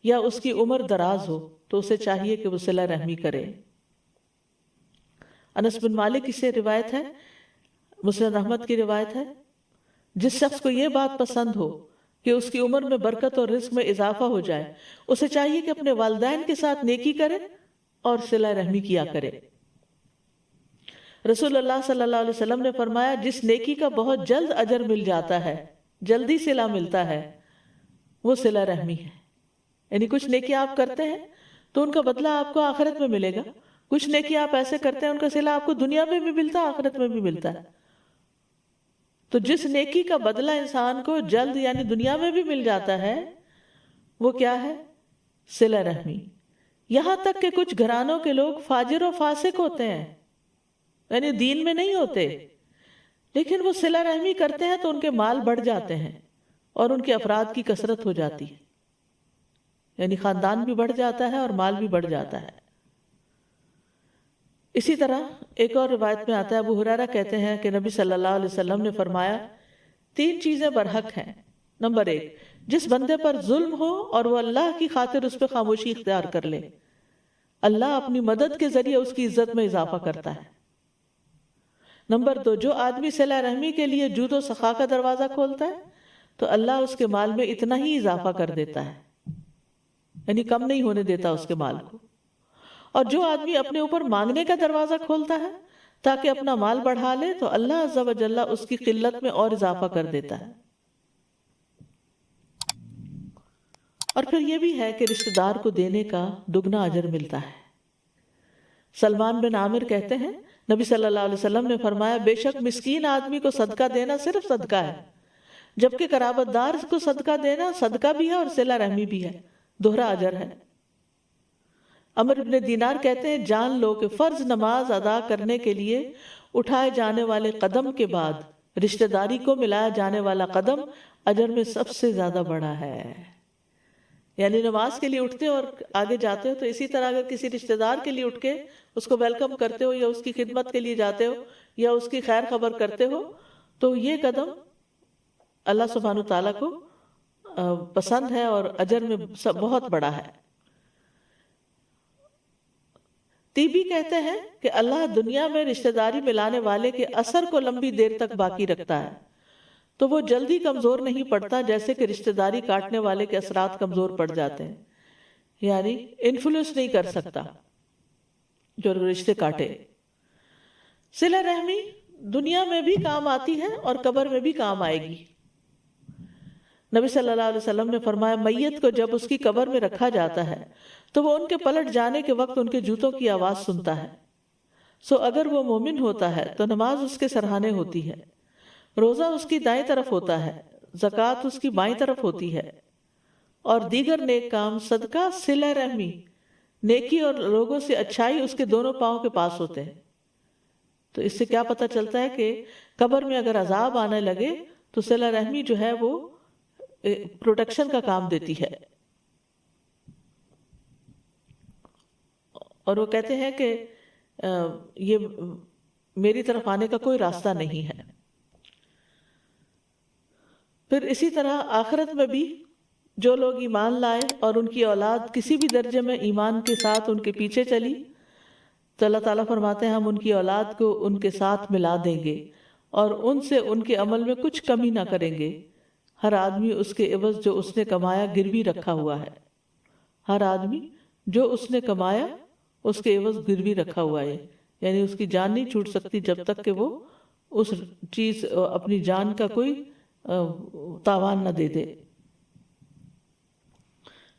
یا اس کی عمر دراز ہو تو اسے چاہیے کہ وہ صلہ رحمی کرے. انس بن مالک کی سے روایت ہے، مسند احمد کی روایت ہے، جس شخص کو یہ بات پسند ہو کہ اس کی عمر میں برکت اور رزق میں اضافہ ہو جائے اسے چاہیے کہ اپنے والدین کے ساتھ نیکی کرے اور صلہ رحمی کیا کرے. رسول اللہ صلی اللہ علیہ وسلم نے فرمایا جس نیکی کا بہت جلد اجر مل جاتا ہے، جلدی صلہ ملتا ہے، وہ صلہ رحمی ہے. یعنی کچھ نیکی آپ کرتے ہیں تو ان کا بدلہ آپ کو آخرت میں ملے گا، کچھ نیکی آپ ایسے کرتے ہیں ان کا صلہ آپ کو دنیا میں بھی ملتا ہے، آخرت میں بھی ملتا ہے. تو جس نیکی کا بدلہ انسان کو جلد یعنی دنیا میں بھی مل جاتا ہے وہ کیا ہے؟ صلہ رحمی. یہاں تک کہ کچھ گھرانوں کے لوگ فاجر و فاسق ہوتے ہیں، یعنی دین میں نہیں ہوتے، لیکن وہ صلہ رحمی کرتے ہیں تو ان کے مال بڑھ جاتے ہیں اور ان کے افراد کی کثرت ہو جاتی ہے، یعنی خاندان بھی بڑھ جاتا ہے اور مال بھی بڑھ جاتا ہے. اسی طرح ایک اور روایت میں آتا ہے، ابو ہریرہ کہتے ہیں کہ نبی صلی اللہ علیہ وسلم نے فرمایا 3 چیزیں برحق ہیں. نمبر 1، جس بندے پر ظلم ہو اور وہ اللہ کی خاطر اس پہ خاموشی اختیار کر لے، اللہ اپنی مدد کے ذریعے اس کی عزت میں اضافہ کرتا ہے. نمبر 2، جو آدمی صلہ رحمی کے لیے جود و سخا کا دروازہ کھولتا ہے تو اللہ اس کے مال میں اتنا ہی اضافہ کر دیتا ہے، یعنی کم نہیں ہونے دیتا اس کے مال کو. اور جو آدمی اپنے اوپر مانگنے کا دروازہ کھولتا ہے تاکہ اپنا مال بڑھا لے تو اللہ عز و جل اس کی قلت میں اور اضافہ کر دیتا ہے. اور پھر یہ بھی ہے کہ رشتہ دار کو دینے کا دگنا اجر ملتا ہے. سلمان بن عامر کہتے ہیں نبی صلی اللہ علیہ وسلم نے فرمایا، بے شک مسکین آدمی کو صدقہ دینا صرف صدقہ ہے، جبکہ قرابت دار کو صدقہ دینا صدقہ بھی ہے اور صلہ رحمی بھی ہے، دوہرا اجر ہے. عمر بن دینار کہتے ہیں جان لو کہ فرض نماز ادا کرنے کے لیے اٹھائے جانے والے قدم کے بعد رشتہ داری کو ملایا جانے والا قدم اجر میں سب سے زیادہ بڑا ہے. یعنی نماز کے لیے اٹھتے ہو اور آگے جاتے ہو تو اسی طرح اگر کسی رشتہ دار کے لیے اٹھ کے اس کو ویلکم کرتے ہو یا اس کی خدمت کے لیے جاتے ہو یا اس کی خیر خبر کرتے ہو تو یہ قدم اللہ سبحانہ تعالیٰ کو پسند ہے اور اجر میں بہت بڑا ہے. تیبی کہتے ہیں کہ اللہ دنیا میں رشتہ داری ملانے والے کے اثر کو لمبی دیر تک باقی رکھتا ہے تو وہ جلدی کمزور نہیں پڑتا جیسے کہ رشتہ داری کاٹنے والے کے اثرات کمزور پڑ جاتے ہیں، یعنی انفلوئنس نہیں کر سکتا جو رشتے کاٹے. صلہ رحمی دنیا میں بھی کام آتی ہے اور قبر میں بھی کام آئے گی. نبی صلی اللہ علیہ وسلم نے فرمایا میت کو جب اس کی قبر میں رکھا جاتا ہے تو وہ ان کے پلٹ جانے کے وقت ان کے جوتوں کی آواز سنتا ہے. سو اگر وہ مومن ہوتا ہے تو نماز اس کے سرہانے ہوتی ہے، روزہ اس کی دائیں طرف ہوتا ہے، زکوٰۃ اس کی بائیں طرف ہوتی ہے، اور دیگر نیک کام صدقہ، صلہ رحمی، نیکی اور لوگوں سے اچھائی اس کے دونوں پاؤں کے پاس ہوتے ہیں. تو اس سے کیا پتہ چلتا ہے کہ قبر میں اگر عذاب آنے لگے تو صلہ رحمی جو ہے وہ پروٹیکشن کا کام دیتی ہے. اور وہ کہتے ہیں کہ یہ میری طرف آنے کا کوئی راستہ نہیں ہے. پھر اسی طرح آخرت میں بھی جو لوگ ایمان لائے اور ان کی اولاد کسی بھی درجے میں ایمان کے ساتھ ان کے پیچھے چلی تو اللہ تعالیٰ فرماتے ہیں ہم ان کی اولاد کو ان کے ساتھ ملا دیں گے اور ان سے ان کے عمل میں کچھ کمی نہ کریں گے. ہر آدمی اس کے عوض جو اس نے کمایا گروی رکھا ہوا ہے. ہر آدمی جو اس نے کمایا اس کے عوض گروی رکھا ہوا ہے، یعنی اس کی جان نہیں چھوٹ سکتی جب تک کہ وہ اس چیز اپنی جان کا کوئی تاوان نہ دے دے.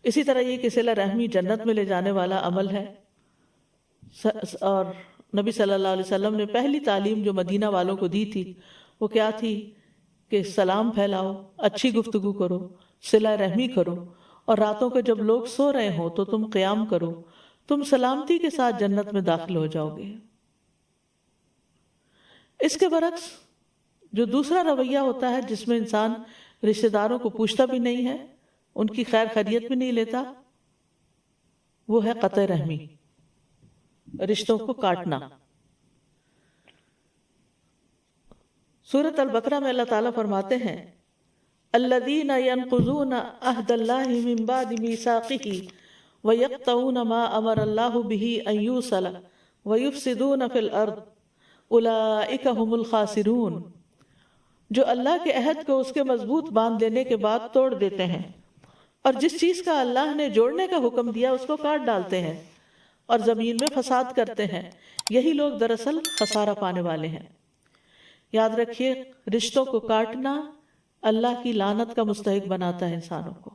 اسی طرح یہ کہ صلہ رحمی جنت میں لے جانے والا عمل ہے. اور نبی صلی اللہ علیہ وسلم نے پہلی تعلیم جو مدینہ والوں کو دی تھی وہ کیا تھی کہ سلام پھیلاؤ، اچھی گفتگو کرو، صلہ رحمی کرو، اور راتوں کو جب لوگ سو رہے ہوں تو تم قیام کرو، تم سلامتی کے ساتھ جنت میں داخل ہو جاؤ گے. اس کے برعکس جو دوسرا رویہ ہوتا ہے جس میں انسان رشتہ داروں کو پوچھتا بھی نہیں ہے، ان کی خیر خیریت بھی نہیں لیتا، وہ ہے قطع رحمی، رشتوں کو کاٹنا. سورۃ البقرہ میں اللہ تعالیٰ فرماتے ہیں الذین ینقضون عہد اللہ من بعد میثاقہ ویقطعون ما امر اللہ بہ ان یوصل ویفسدون فی الارض اولئک هم الخاسرون. جو اللہ کے عہد کو اس کے مضبوط باندھ لینے کے بعد توڑ دیتے ہیں اور جس چیز کا اللہ نے جوڑنے کا حکم دیا اس کو کاٹ ڈالتے ہیں اور زمین میں فساد کرتے ہیں، یہی لوگ دراصل خسارہ پانے والے ہیں. یاد رکھیے رشتوں کو کاٹنا اللہ کی لعنت کا مستحق بناتا ہے انسانوں کو.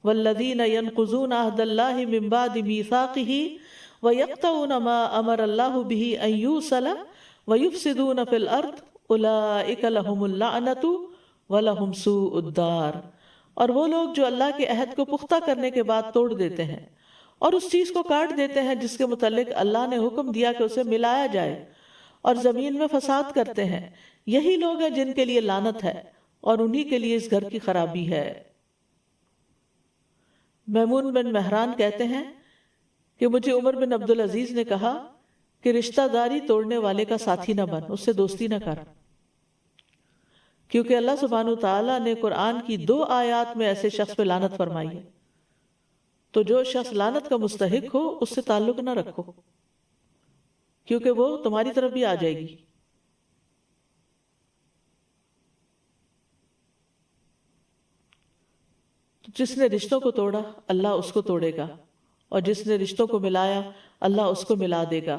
والذین ینقضون عہد اللہ من بعد میثاقہ ویقطعون ما امر اللہ بہ ان یوصل ویفسدون فی الارض اولئک لہم اللعنۃ ولہم سوء الدار اور وہ لوگ جو اللہ کے عہد کو پختہ کرنے کے بعد توڑ دیتے ہیں اور اس چیز کو کاٹ دیتے ہیں جس کے متعلق اللہ نے حکم دیا کہ اسے ملایا جائے، اور زمین میں فساد کرتے ہیں، یہی لوگ ہیں جن کے لیے لعنت ہے اور انہی کے لیے اس گھر کی خرابی ہے۔ میمون بن مہران کہتے ہیں کہ مجھے عمر بن عبدالعزیز نے کہا کہ رشتہ داری توڑنے والے کا ساتھی نہ بن، اس سے دوستی نہ کر، کیونکہ اللہ سبحانہ وتعالیٰ نے قرآن کی 2 آیات میں ایسے شخص پہ لعنت فرمائی ہے، تو جو شخص لعنت کا مستحق ہو اس سے تعلق نہ رکھو، کیونکہ وہ تمہاری طرف بھی آ جائے گی۔ جس نے رشتوں کو توڑا اللہ اس کو توڑے گا، اور جس نے رشتوں کو ملایا اللہ اس کو ملا دے گا۔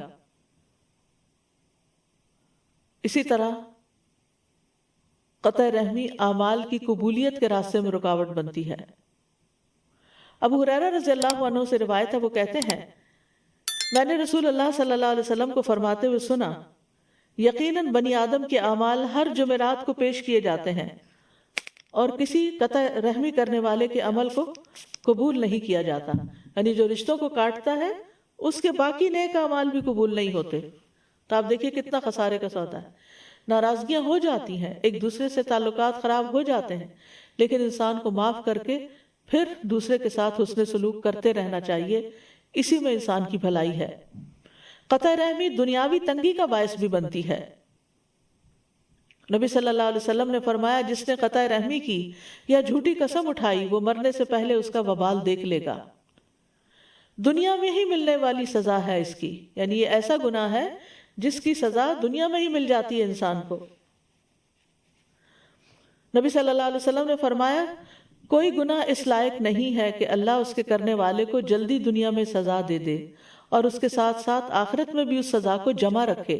اسی طرح قطع رحمی اعمال کی قبولیت کے راستے میں رکاوٹ بنتی ہے۔ ابو ہریرہ رضی اللہ عنہ سے روایت ہے، وہ کہتے ہیں میں نے رسول اللہ صلی اللہ علیہ وسلم کو فرماتے ہوئے سنا، یقیناً بنی آدم کے اعمال ہر جمعرات کو پیش کیے جاتے ہیں اور کسی قطع رحمی کرنے والے کے عمل کو قبول نہیں کیا جاتا، یعنی جو رشتوں کو کاٹتا ہے اس کے باقی نیک اعمال بھی قبول نہیں ہوتے۔ تو آپ دیکھیے کتنا خسارے کا سودا ہے۔ ناراضگیاں ہو جاتی ہیں، ایک دوسرے سے تعلقات خراب ہو جاتے ہیں، لیکن انسان کو معاف کر کے پھر دوسرے کے ساتھ حسن سلوک کرتے رہنا چاہیے، اسی میں انسان کی بھلائی ہے۔ قطع رحمی دنیاوی تنگی کا باعث بھی بنتی ہے۔ نبی صلی اللہ علیہ وسلم نے فرمایا جس نے قطع رحمی کی یا جھوٹی قسم اٹھائی وہ مرنے سے پہلے اس کا وبال دیکھ لے گا۔ دنیا میں ہی ملنے والی سزا ہے اس کی، یعنی یہ ایسا گناہ ہے جس کی سزا دنیا میں ہی مل جاتی ہے انسان کو۔ نبی صلی اللہ علیہ وسلم نے فرمایا کوئی گناہ اس لائق نہیں ہے کہ اللہ اس کے کرنے والے کو جلدی دنیا میں سزا دے دے اور اس کے ساتھ ساتھ آخرت میں بھی اس سزا کو جمع رکھے،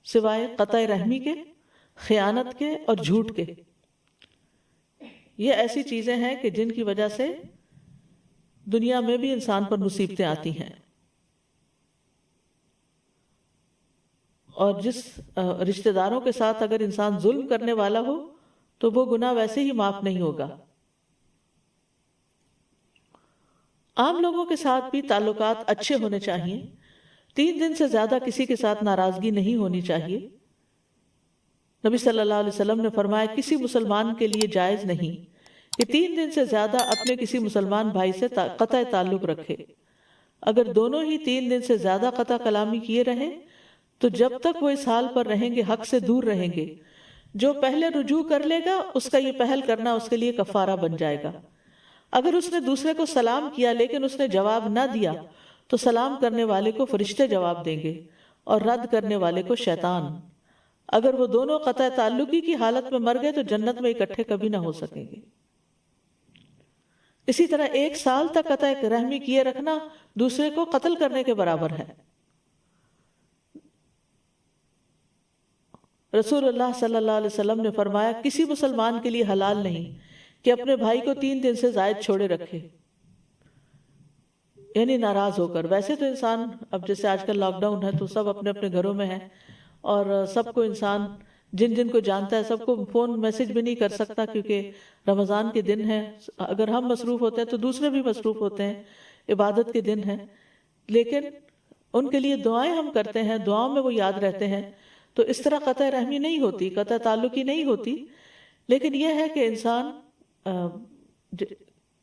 سوائے قطع رحمی کے، خیانت کے اور جھوٹ کے۔ یہ ایسی چیزیں ہیں کہ جن کی وجہ سے دنیا میں بھی انسان پر مصیبتیں آتی ہیں، اور جس رشتہ داروں کے ساتھ اگر انسان ظلم کرنے والا ہو تو وہ گناہ ویسے ہی معاف نہیں ہوگا۔ عام لوگوں کے ساتھ بھی تعلقات اچھے ہونے چاہیے، 3 دن سے زیادہ کسی کے ساتھ ناراضگی نہیں ہونی چاہیے۔ نبی صلی اللہ علیہ وسلم نے فرمایا کسی مسلمان کے لیے جائز نہیں کہ 3 دن سے زیادہ اپنے کسی مسلمان بھائی سے قطع تعلق رکھے۔ اگر دونوں ہی 3 دن سے زیادہ قطع کلامی کیے رہیں تو جب تک وہ اس حال پر رہیں گے حق سے دور رہیں گے۔ جو پہلے رجوع کر لے گا اس کا یہ پہل کرنا اس کے لیے کفارہ بن جائے گا۔ اگر اس نے دوسرے کو سلام کیا لیکن اس نے جواب نہ دیا تو سلام کرنے والے کو فرشتے جواب دیں گے اور رد کرنے والے کو شیطان۔ اگر وہ دونوں قطع تعلقی کی حالت میں مر گئے تو جنت میں اکٹھے کبھی نہ ہو سکیں گے۔ اسی طرح 1 سال تک قطع رحمی کیے رکھنا دوسرے کو قتل کرنے کے برابر ہے۔ رسول اللہ صلی اللہ علیہ وسلم نے فرمایا کسی مسلمان کے لیے حلال نہیں کہ اپنے بھائی کو 3 دن سے زائد چھوڑے رکھے، یعنی ناراض ہو کر۔ ویسے تو انسان اب جیسے آج کل لاک ڈاؤن ہے تو سب اپنے اپنے گھروں میں ہیں، اور سب کو انسان جن جن کو جانتا ہے سب کو فون میسج بھی نہیں کر سکتا کیونکہ رمضان کے دن ہے۔ اگر ہم مصروف ہوتے ہیں تو دوسرے بھی مصروف ہوتے ہیں، عبادت کے دن ہیں، لیکن ان کے لیے دعائیں ہم کرتے ہیں، دعاؤں میں وہ یاد رہتے ہیں۔ تو اس طرح قطع رحمی نہیں ہوتی، قطع تعلقی نہیں ہوتی، لیکن یہ ہے کہ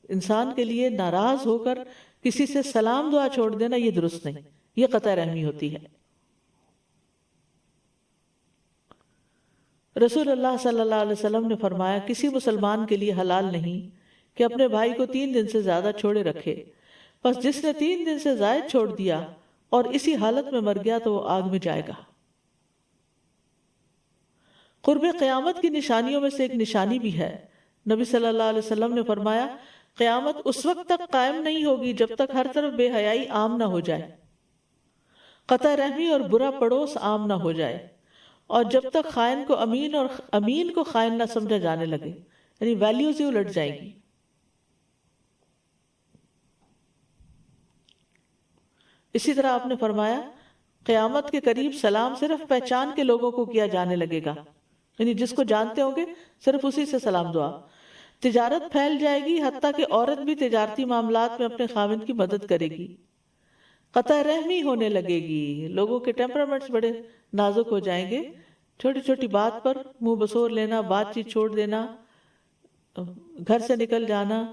انسان کے لیے ناراض ہو کر کسی سے سلام دعا چھوڑ دینا یہ درست نہیں، یہ قطع رحمی ہوتی ہے۔ رسول اللہ صلی اللہ علیہ وسلم نے فرمایا کسی مسلمان کے لیے حلال نہیں کہ اپنے بھائی کو 3 دن سے زیادہ چھوڑے رکھے، بس جس نے 3 دن سے زائد چھوڑ دیا اور اسی حالت میں مر گیا تو وہ آگ میں جائے گا۔ قرب قیامت کی نشانیوں میں سے ایک نشانی بھی ہے۔ نبی صلی اللہ علیہ وسلم نے فرمایا قیامت اس وقت تک قائم نہیں ہوگی جب تک ہر طرف بے حیائی عام نہ ہو جائے، قطع رحمی اور برا پڑوس عام نہ ہو جائے، اور جب تک خائن کو امین اور امین کو خائن نہ سمجھا جانے لگے، یعنی ویلیوز ہی الٹ جائیں گی۔ اسی طرح آپ نے فرمایا قیامت کے قریب سلام صرف پہچان کے لوگوں کو کیا جانے لگے گا، یعنی جس کو جانتے ہوں گے صرف اسی سے سلام دعا۔ تجارت پھیل جائے گی، حتیٰ کہ عورت بھی تجارتی معاملات میں اپنے خاوند کی مدد کرے گی، قطع رحمی ہونے لگے گی، لوگوں کے ٹیمپرامنٹس بڑے نازک ہو جائیں گے، چھوٹی چھوٹی بات پر منہ بسور لینا، بات چیت چھوڑ دینا، گھر سے نکل جانا،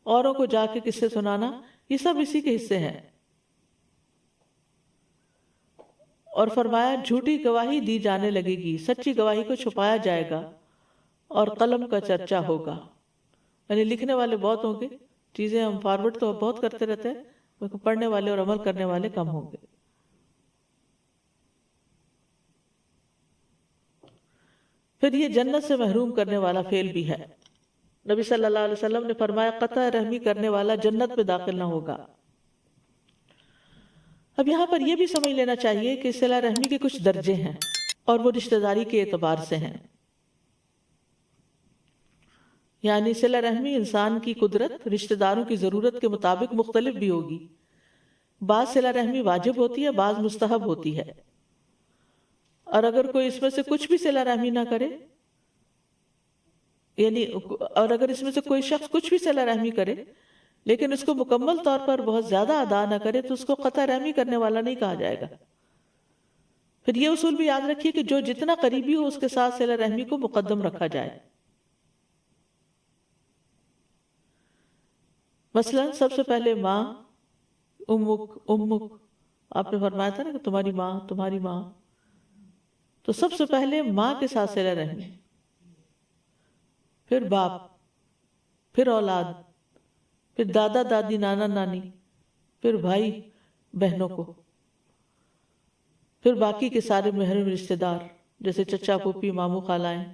اوروں کو جا کے قصے سنانا، یہ سب اسی کے حصے ہیں۔ اور فرمایا جھوٹی گواہی دی جانے لگے گی، سچی گواہی کو چھپایا جائے گا، اور قلم کا چرچا ہوگا، یعنی لکھنے والے بہت ہوں گے، چیزیں ہم فارورڈ تو بہت کرتے رہتے ہیں، لیکن پڑھنے والے اور عمل کرنے والے کم ہوں گے۔ پھر یہ جنت سے محروم کرنے والا فعل بھی ہے۔ نبی صلی اللہ علیہ وسلم نے فرمایا قطع رحمی کرنے والا جنت میں داخل نہ ہوگا۔ اب یہاں پر یہ بھی سمجھ لینا چاہیے کہ صلہ رحمی کے کچھ درجے ہیں، اور وہ رشتہ داری کے اعتبار سے ہیں۔ یعنی صلہ رحمی انسان کی قدرت رشتہ داروں کی ضرورت کے مطابق مختلف بھی ہوگی، بعض صلہ رحمی واجب ہوتی ہے، بعض مستحب ہوتی ہے، اور اگر کوئی اس میں سے کچھ بھی صلہ رحمی نہ کرے، یعنی اور اگر اس میں سے کوئی شخص کچھ بھی صلہ رحمی کرے لیکن اس کو مکمل طور پر بہت زیادہ ادا نہ کرے تو اس کو قطع رحمی کرنے والا نہیں کہا جائے گا۔ پھر یہ اصول بھی یاد رکھیے کہ جو جتنا قریبی ہو اس کے ساتھ صلہ رحمی کو مقدم رکھا جائے۔ مثلا سب سے پہلے ماں، امک آپ نے فرمایا تھا نا کہ تمہاری ماں، تو سب سے پہلے ماں کے ساتھ صلہ رحمی، پھر باپ، پھر اولاد، پھر دادا دادی، نانا نانی، پھر بھائی بہنوں کو، پھر باقی کے سارے محرم رشتہ دار جیسے چچا پھوپھی ماموں خالائیں،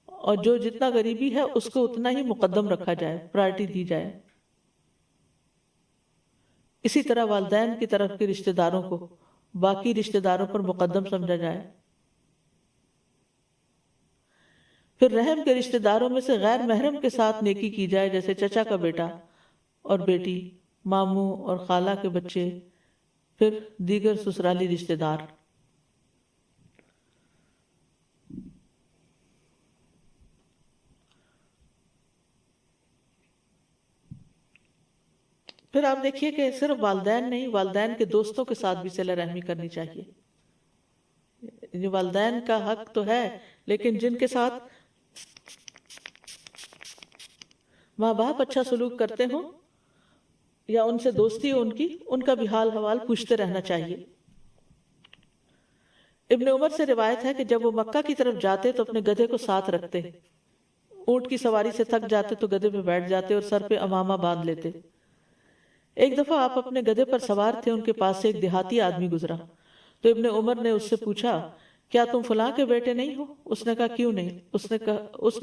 اور جو جتنا غریبی ہے اس کو اتنا ہی مقدم رکھا جائے، پرائرٹی دی جائے۔ اسی طرح والدین کی طرف کے رشتہ داروں کو باقی رشتہ داروں پر مقدم سمجھا جائے۔ پھر رحم کے رشتہ داروں میں سے غیر محرم کے ساتھ نیکی کی جائے، جیسے چچا کا بیٹا اور بیٹی، ماموں اور خالہ کے بچے، پھر دیگر سسرالی رشتہ دار۔ پھر آپ دیکھیے کہ صرف والدین نہیں، والدین کے دوستوں کے ساتھ بھی صلہ رحمی کرنی چاہیے۔ یعنی والدین کا حق تو ہے، لیکن جن کے ساتھ ماں باپ اچھا سلوک کرتے ہوں یا ان سے دوستی ہو ان کا بھی حال حوال پوچھتے رہنا چاہیے۔ ابن عمر سے روایت ہے کہ جب وہ مکہ کی طرف جاتے تو اپنے گدھے کو ساتھ رکھتے، اونٹ کی سواری سے تھک جاتے تو گدھے پہ بیٹھ جاتے اور سر پہ عمامہ باندھ لیتے۔ ایک دفعہ آپ اپنے گدھے پر سوار تھے، ان کے پاس سے ایک دیہاتی آدمی گزرا تو ابن عمر نے اس سے پوچھا کیا تم فلاں کے بیٹے نہیں ہو؟ اس نے کہا کیوں نہیں؟ اس نے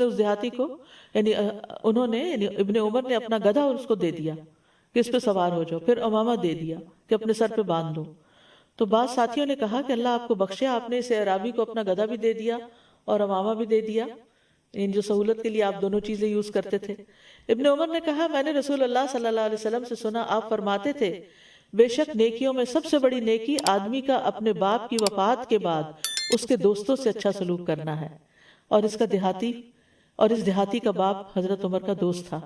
اس دیہاتی کو یعنی ابن عمر نے اپنا گدھا اور اس کو دے دیا کہ اس پہ سوار ہو جاؤ، پھر عمامہ دے دیا کہ اپنے سر پہ باندھ لو۔ تو بعض ساتھیوں نے کہا کہ اللہ آپ کو بخشے، آپ نے اس اعرابی کو اپنا گدھا بھی دے دیا اور عمامہ بھی دے دیا، جو سہولت کے لیے آپ دونوں چیزیں یوز کرتے تھے۔ ابن عمر نے کہا میں نے رسول اللہ صلی اللہ علیہ وسلم سے سنا، آپ فرماتے تھے بے شک نیکیوں میں سب سے بڑی نیکی آدمی کا اپنے باپ کی وفات کے بعد اس کے دوستوں سے اچھا سلوک کرنا ہے، اور اس دیہاتی کا باپ حضرت عمر کا دوست تھا۔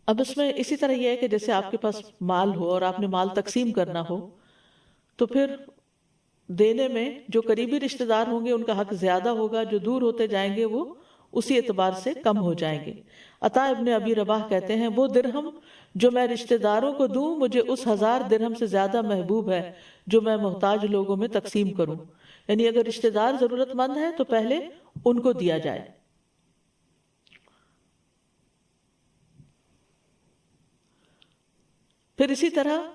اب اس میں اسی طرح یہ ہے کہ جیسے آپ کے پاس مال ہو اور آپ نے مال تقسیم کرنا ہو تو پھر دینے میں جو قریبی رشتہ دار ہوں گے ان کا حق زیادہ ہوگا، جو دور ہوتے جائیں گے وہ اسی اعتبار سے کم ہو جائیں گے۔ عطا ابن ابی رباح کہتے ہیں وہ درہم جو میں رشتہ داروں کو دوں مجھے اس 1000 درہم سے زیادہ محبوب ہے جو میں محتاج لوگوں میں تقسیم کروں۔ یعنی اگر رشتہ دار ضرورت مند ہے تو پہلے ان کو دیا جائے۔ پھر اسی طرح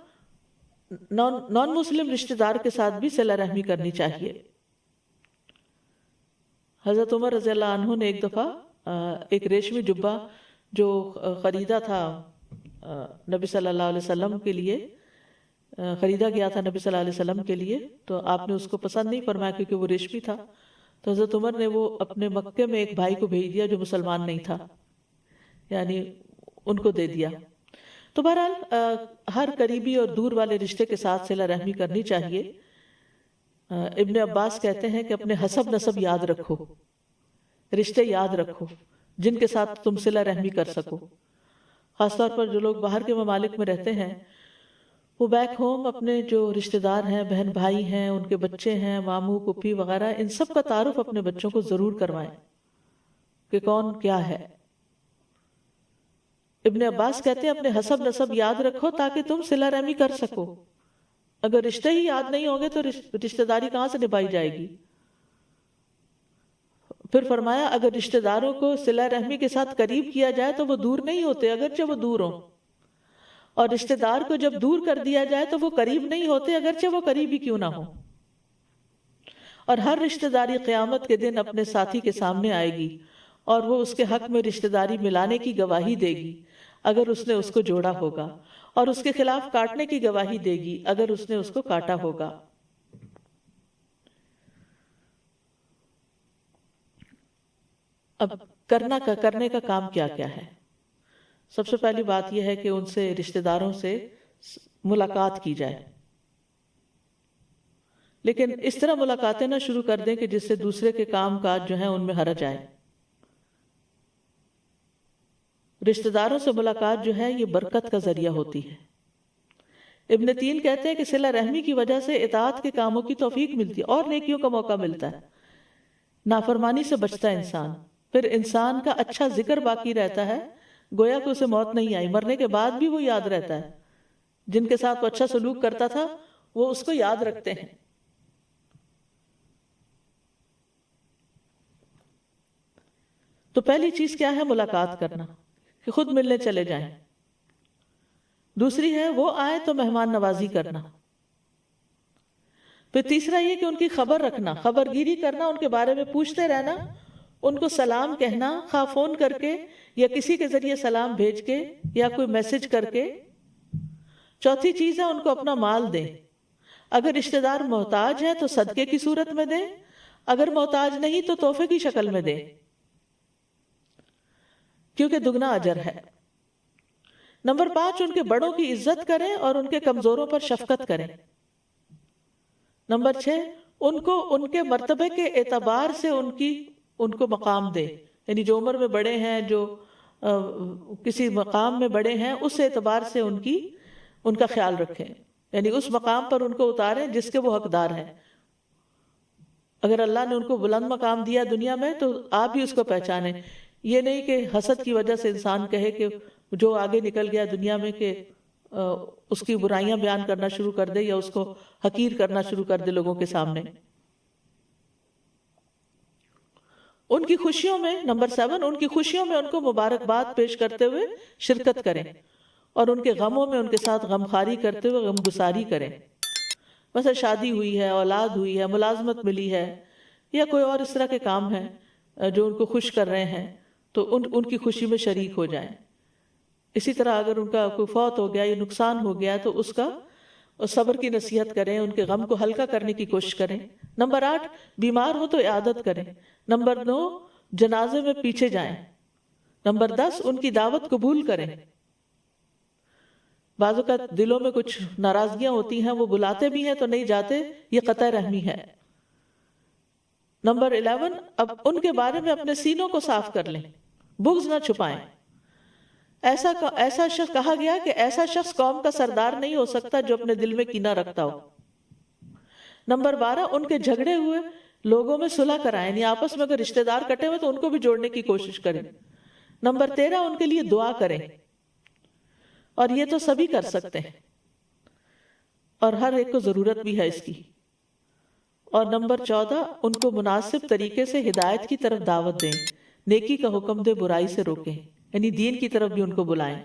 نان مسلم رشتہ دار کے ساتھ بھی صلہ رحمی کرنی چاہیے۔ حضرت عمر رضی اللہ عنہ نے ایک دفعہ ایک ریشمی جبہ جو خریدا تھا نبی صلی اللہ علیہ وسلم کے لیے، خریدا گیا تھا نبی صلی اللہ علیہ وسلم کے لیے، تو آپ نے اس کو پسند نہیں فرمایا کیونکہ وہ ریشمی تھا، تو حضرت عمر نے وہ اپنے مکے میں ایک بھائی کو بھیج دیا جو مسلمان نہیں تھا، یعنی ان کو دے دیا۔ تو بہرحال ہر قریبی اور دور والے رشتے کے ساتھ صلہ رحمی کرنی چاہیے، ابن عباس کہتے ہیں کہ اپنے حسب نسب یاد رکھو، رشتے یاد رکھو جن کے ساتھ تم صلہ رحمی کر سکو. خاص طور پر جو لوگ باہر کے ممالک میں رہتے ہیں وہ بیک ہوم اپنے جو رشتے دار ہیں، بہن بھائی ہیں، ان کے بچے ہیں، ماموں پھوپھی وغیرہ، ان سب کا تعارف اپنے بچوں کو ضرور کروائیں کہ کون کیا ہے. ابن عباس کہتے ہیں اپنے حسب نسب یاد رکھو تاکہ تم صلہ رحمی کر سکو. اگر رشتے ہی یاد نہیں ہوں گے تو رشتہ داری کہاں سے نبھائی جائے گی. پھر فرمایا اگر رشتہ داروں کو صلہ رحمی کے ساتھ قریب کیا جائے تو وہ دور نہیں ہوتے اگرچہ وہ دور ہوں، اور رشتہ دار کو جب دور کر دیا جائے تو وہ قریب نہیں ہوتے اگرچہ وہ قریب ہی کیوں نہ ہو. اور ہر رشتہ داری قیامت کے دن اپنے ساتھی کے سامنے آئے گی اور وہ اس کے حق میں رشتہ داری ملانے کی گواہی دے گی اگر اس نے اس کو جوڑا ہوگا، اور اس کے خلاف کاٹنے کی گواہی دے گی اگر اس نے اس کو کاٹا ہوگا. اب کرنے کا کام کیا کیا ہے؟ سب سے پہلی بات یہ ہے کہ ان سے رشتہ داروں سے ملاقات کی جائے، لیکن اس طرح ملاقاتیں نہ شروع کر دیں کہ جس سے دوسرے کے کام کاج جو ہیں ان میں حرج آئے. رشتہ داروں سے ملاقات جو ہے یہ برکت کا ذریعہ ہوتی ہے. ابن تین کہتے ہیں کہ صلہ رحمی کی وجہ سے اطاعت کے کاموں کی توفیق ملتی ہے اور نیکیوں کا موقع ملتا ہے، نافرمانی سے بچتا ہے انسان، پھر انسان کا اچھا ذکر باقی رہتا ہے، گویا کہ اسے موت نہیں آئی، مرنے کے بعد بھی وہ یاد رہتا ہے. جن کے ساتھ وہ اچھا سلوک کرتا تھا وہ اس کو یاد رکھتے ہیں. تو پہلی چیز کیا ہے؟ ملاقات کرنا، کہ خود ملنے چلے جائیں. دوسری ہے وہ آئے تو مہمان نوازی کرنا. پھر تیسرا یہ کہ ان کی خبر رکھنا، خبر گیری کرنا، ان کے بارے میں پوچھتے رہنا، ان کو سلام کہنا، خواہ فون کر کے یا کسی کے ذریعے سلام بھیج کے یا کوئی میسج کر کے. چوتھی چیز ہے ان کو اپنا مال دیں. اگر رشتہ دار محتاج ہے تو صدقے کی صورت میں دیں، اگر محتاج نہیں تو تحفے کی شکل میں دیں، کیونکہ دگنا اجر ہے. نمبر 5 ان کے بڑوں کی عزت کریں اور ان کے کمزوروں پر شفقت کریں. نمبر 6 ان کو ان کے مرتبے کے اعتبار سے ان کو مقام دے، یعنی جو عمر میں بڑے ہیں، جو کسی مقام میں بڑے ہیں، اس اعتبار سے ان کا خیال رکھیں، یعنی اس مقام پر ان کو اتاریں جس کے وہ حقدار ہیں. اگر اللہ نے ان کو بلند مقام دیا دنیا میں تو آپ بھی اس کو پہچانیں. یہ نہیں کہ حسد کی وجہ سے انسان کہے کہ جو آگے نکل گیا دنیا میں کہ اس کی برائیاں بیان کرنا شروع کر دے یا اس کو حقیر کرنا شروع کر دے لوگوں کے سامنے. ان کی خوشیوں میں نمبر 7 ان کی خوشیوں میں ان کو مبارکباد پیش کرتے ہوئے شرکت کریں، اور ان کے غموں میں ان کے ساتھ غمخواری کرتے ہوئے غمگساری کریں. مثلا شادی ہوئی ہے، اولاد ہوئی ہے، ملازمت ملی ہے، یا کوئی اور اس طرح کے کام ہیں جو ان کو خوش کر رہے ہیں تو ان کی خوشی میں شریک ہو جائیں. اسی طرح اگر ان کا کوئی فوت ہو گیا یا نقصان ہو گیا تو اس کا صبر کی نصیحت کریں، ان کے غم کو ہلکا کرنے کی کوشش کریں. نمبر 8 بیمار ہو تو عیادت کریں. نمبر 9 جنازے میں پیچھے جائیں. نمبر 10 ان کی دعوت قبول کریں. بعض اوقات دلوں میں کچھ ناراضگیاں ہوتی ہیں، وہ بلاتے بھی ہیں تو نہیں جاتے، یہ قطع رحمی ہے. نمبر 11 اب ان کے بارے میں اپنے سینوں کو صاف کر لیں، بغض نہ چھپائیں. ایسا شخص کہا گیا کہ ایسا شخص قوم کا سردار نہیں ہو سکتا جو اپنے دل میں کینہ رکھتا ہو. نمبر 12 ان کے جھگڑے ہوئے لوگوں میں صلح کرائیں، یعنی آپس میں اگر رشتہ دار کٹے ہوئے تو ان کو بھی جوڑنے کی کوشش کریں. نمبر 13 ان کے لیے دعا کریں، اور یہ تو سبھی کر سکتے ہیں اور ہر ایک کو ضرورت بھی ہے اس کی. اور نمبر 14 ان کو مناسب طریقے سے ہدایت کی طرف دعوت دیں، نیکی کا حکم دے، برائی سے روکیں، یعنی دین کی طرف بھی ان کو بلائیں.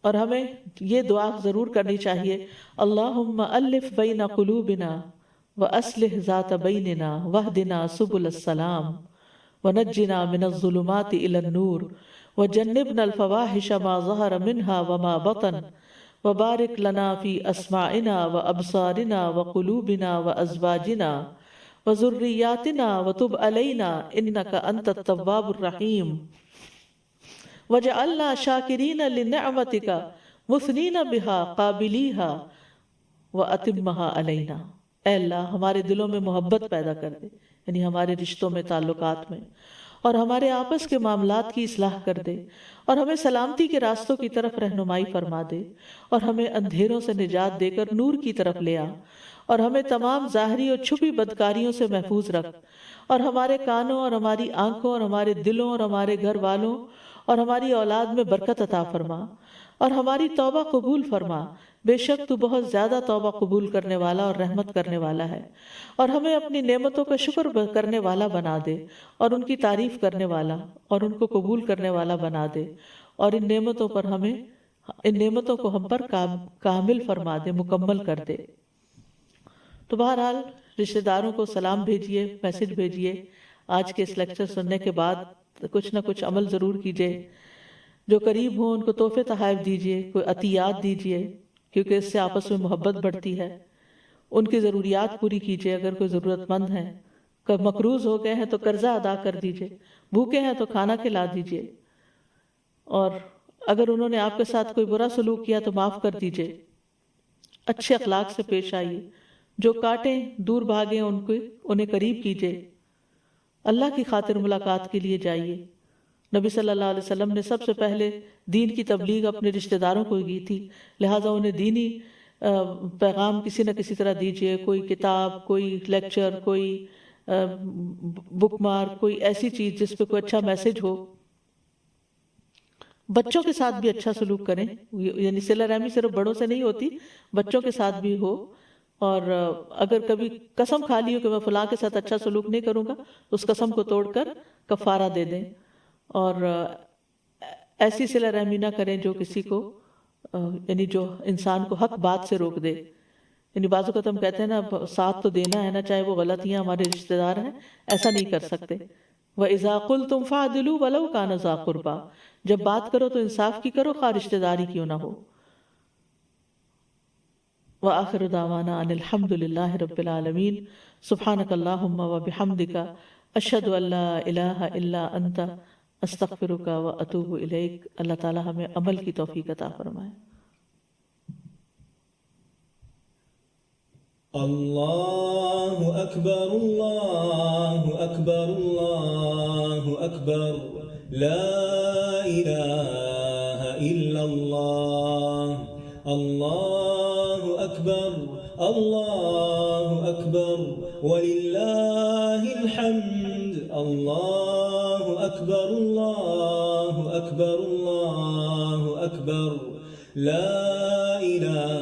اور ہمیں یہ دعا ضرور کرنی چاہیے، اللہم الف بین قلوبنا واصلح ذات بیننا واہدنا سبل السلام ونجنا من الظلمات الى النور وجنبنا الفواحش ما ظہر منها وما بطن وبارک لنا فی اسماعنا وابصارنا وقلوبنا وازواجنا وذریاتنا وتب علینا انک انت التواب الرحیم وجعلنا شاکرین لنعمتک مثنین بها قابلیها وَأَتِمَّهَا عَلَيْنَا، اے اللہ ہمارے دلوں میں محبت پیدا کر دے، یعنی ہمارے رشتوں میں، تعلقات میں، اور ہمارے آپس کے معاملات کی اصلاح کر دے، اور ہمیں سلامتی کے راستوں کی طرف رہنمائی فرما دے، اور ہمیں اندھیروں سے نجات دے کر نور کی طرف لے آ، اور ہمیں تمام ظاہری اور چھپی بدکاریوں سے محفوظ رکھ، اور ہمارے کانوں اور ہماری آنکھوں اور ہمارے دلوں اور ہمارے گھر والوں اور ہماری اولاد میں برکت عطا فرما، اور ہماری توبہ قبول فرما، بے شک تو بہت زیادہ توبہ قبول کرنے والا اور رحمت کرنے والا ہے، اور ہمیں اپنی نعمتوں کا شکر کرنے والا بنا دے، اور ان کی تعریف کرنے والا اور ان کو قبول کرنے والا بنا دے، اور ان نعمتوں کو ہم پر کامل فرما دے، مکمل کر دے۔ تو بہرحال رشتہ داروں کو سلام بھیجیے، میسج بھیجیے، آج کے اس لیکچر سننے کے بعد کچھ نہ کچھ عمل ضرور کیجیے، جو قریب ہوں ان کو تحفے تحائف دیجیے، کوئی عطیات دیجیے، کیونکہ اس سے آپس میں محبت بڑھتی ہے، ان کی ضروریات پوری کیجیے، اگر کوئی ضرورت مند ہے، مقروض ہو گئے ہیں تو قرضہ ادا کر دیجیے، بھوکے ہیں تو کھانا کھلا دیجیے، اور اگر انہوں نے آپ کے ساتھ کوئی برا سلوک کیا تو معاف کر دیجیے، اچھے اخلاق سے پیش آئیے، جو کاٹیں دور بھاگیں انہیں قریب کیجیے، اللہ کی خاطر ملاقات کے لیے جائیے۔ نبی صلی اللہ علیہ وسلم نے سب سے پہلے دین کی تبلیغ اپنے رشتہ داروں کو کی تھی، لہٰذا انہیں دینی پیغام کسی نہ کسی طرح دیجیے، کوئی کتاب، کوئی لیکچر، کوئی بک مارک، کوئی ایسی چیز جس پہ کوئی اچھا میسج ہو۔ بچوں کے ساتھ بھی اچھا سلوک کریں، یعنی صلہ رحمی صرف بڑوں سے نہیں ہوتی، بچوں کے ساتھ بھی ہو، اور اگر کبھی قسم کھا لی ہو کہ میں فلاں کے ساتھ اچھا سلوک نہیں کروں گا تو اس قسم کو توڑ کر کفارہ دے دیں، اور ایسی صلہ رحمی نہ کریں جو کسی کو یعنی جو انسان کو حق بات سے روک دے، یعنی بعض اوقات ہم کہتے ہیں نا ساتھ تو دینا ہے نا، چاہے وہ غلطیاں ہمارے رشتہ دار ہیں، ایسا نہیں کر سکتے۔ وَإِذَا قُلْتُمْ فَعْدِلُوا وَلَوْ كَانَ ذَا قُرْبَىٰ، جب بات کرو تو انصاف کی کرو، خواہ رشتہ داری کیوں نہ ہو۔ وآخر دعوانا ان الحمد للہ رب العالمین، سبحانک اللہم وبحمدک، اشہد ان لا الہ الا انت، استغفرک واتوب الیک۔ اللہ تعالی ہمیں عمل کی توفیق عطا فرمائے۔ اللہ اکبر اللہ اکبر اللہ اکبر، لا الہ الا اللہ، اللہ اکبر اللہ اکبر وللہ الحمد، اللہ اکبر اللہ اکبر اللہ اکبر، لا الہ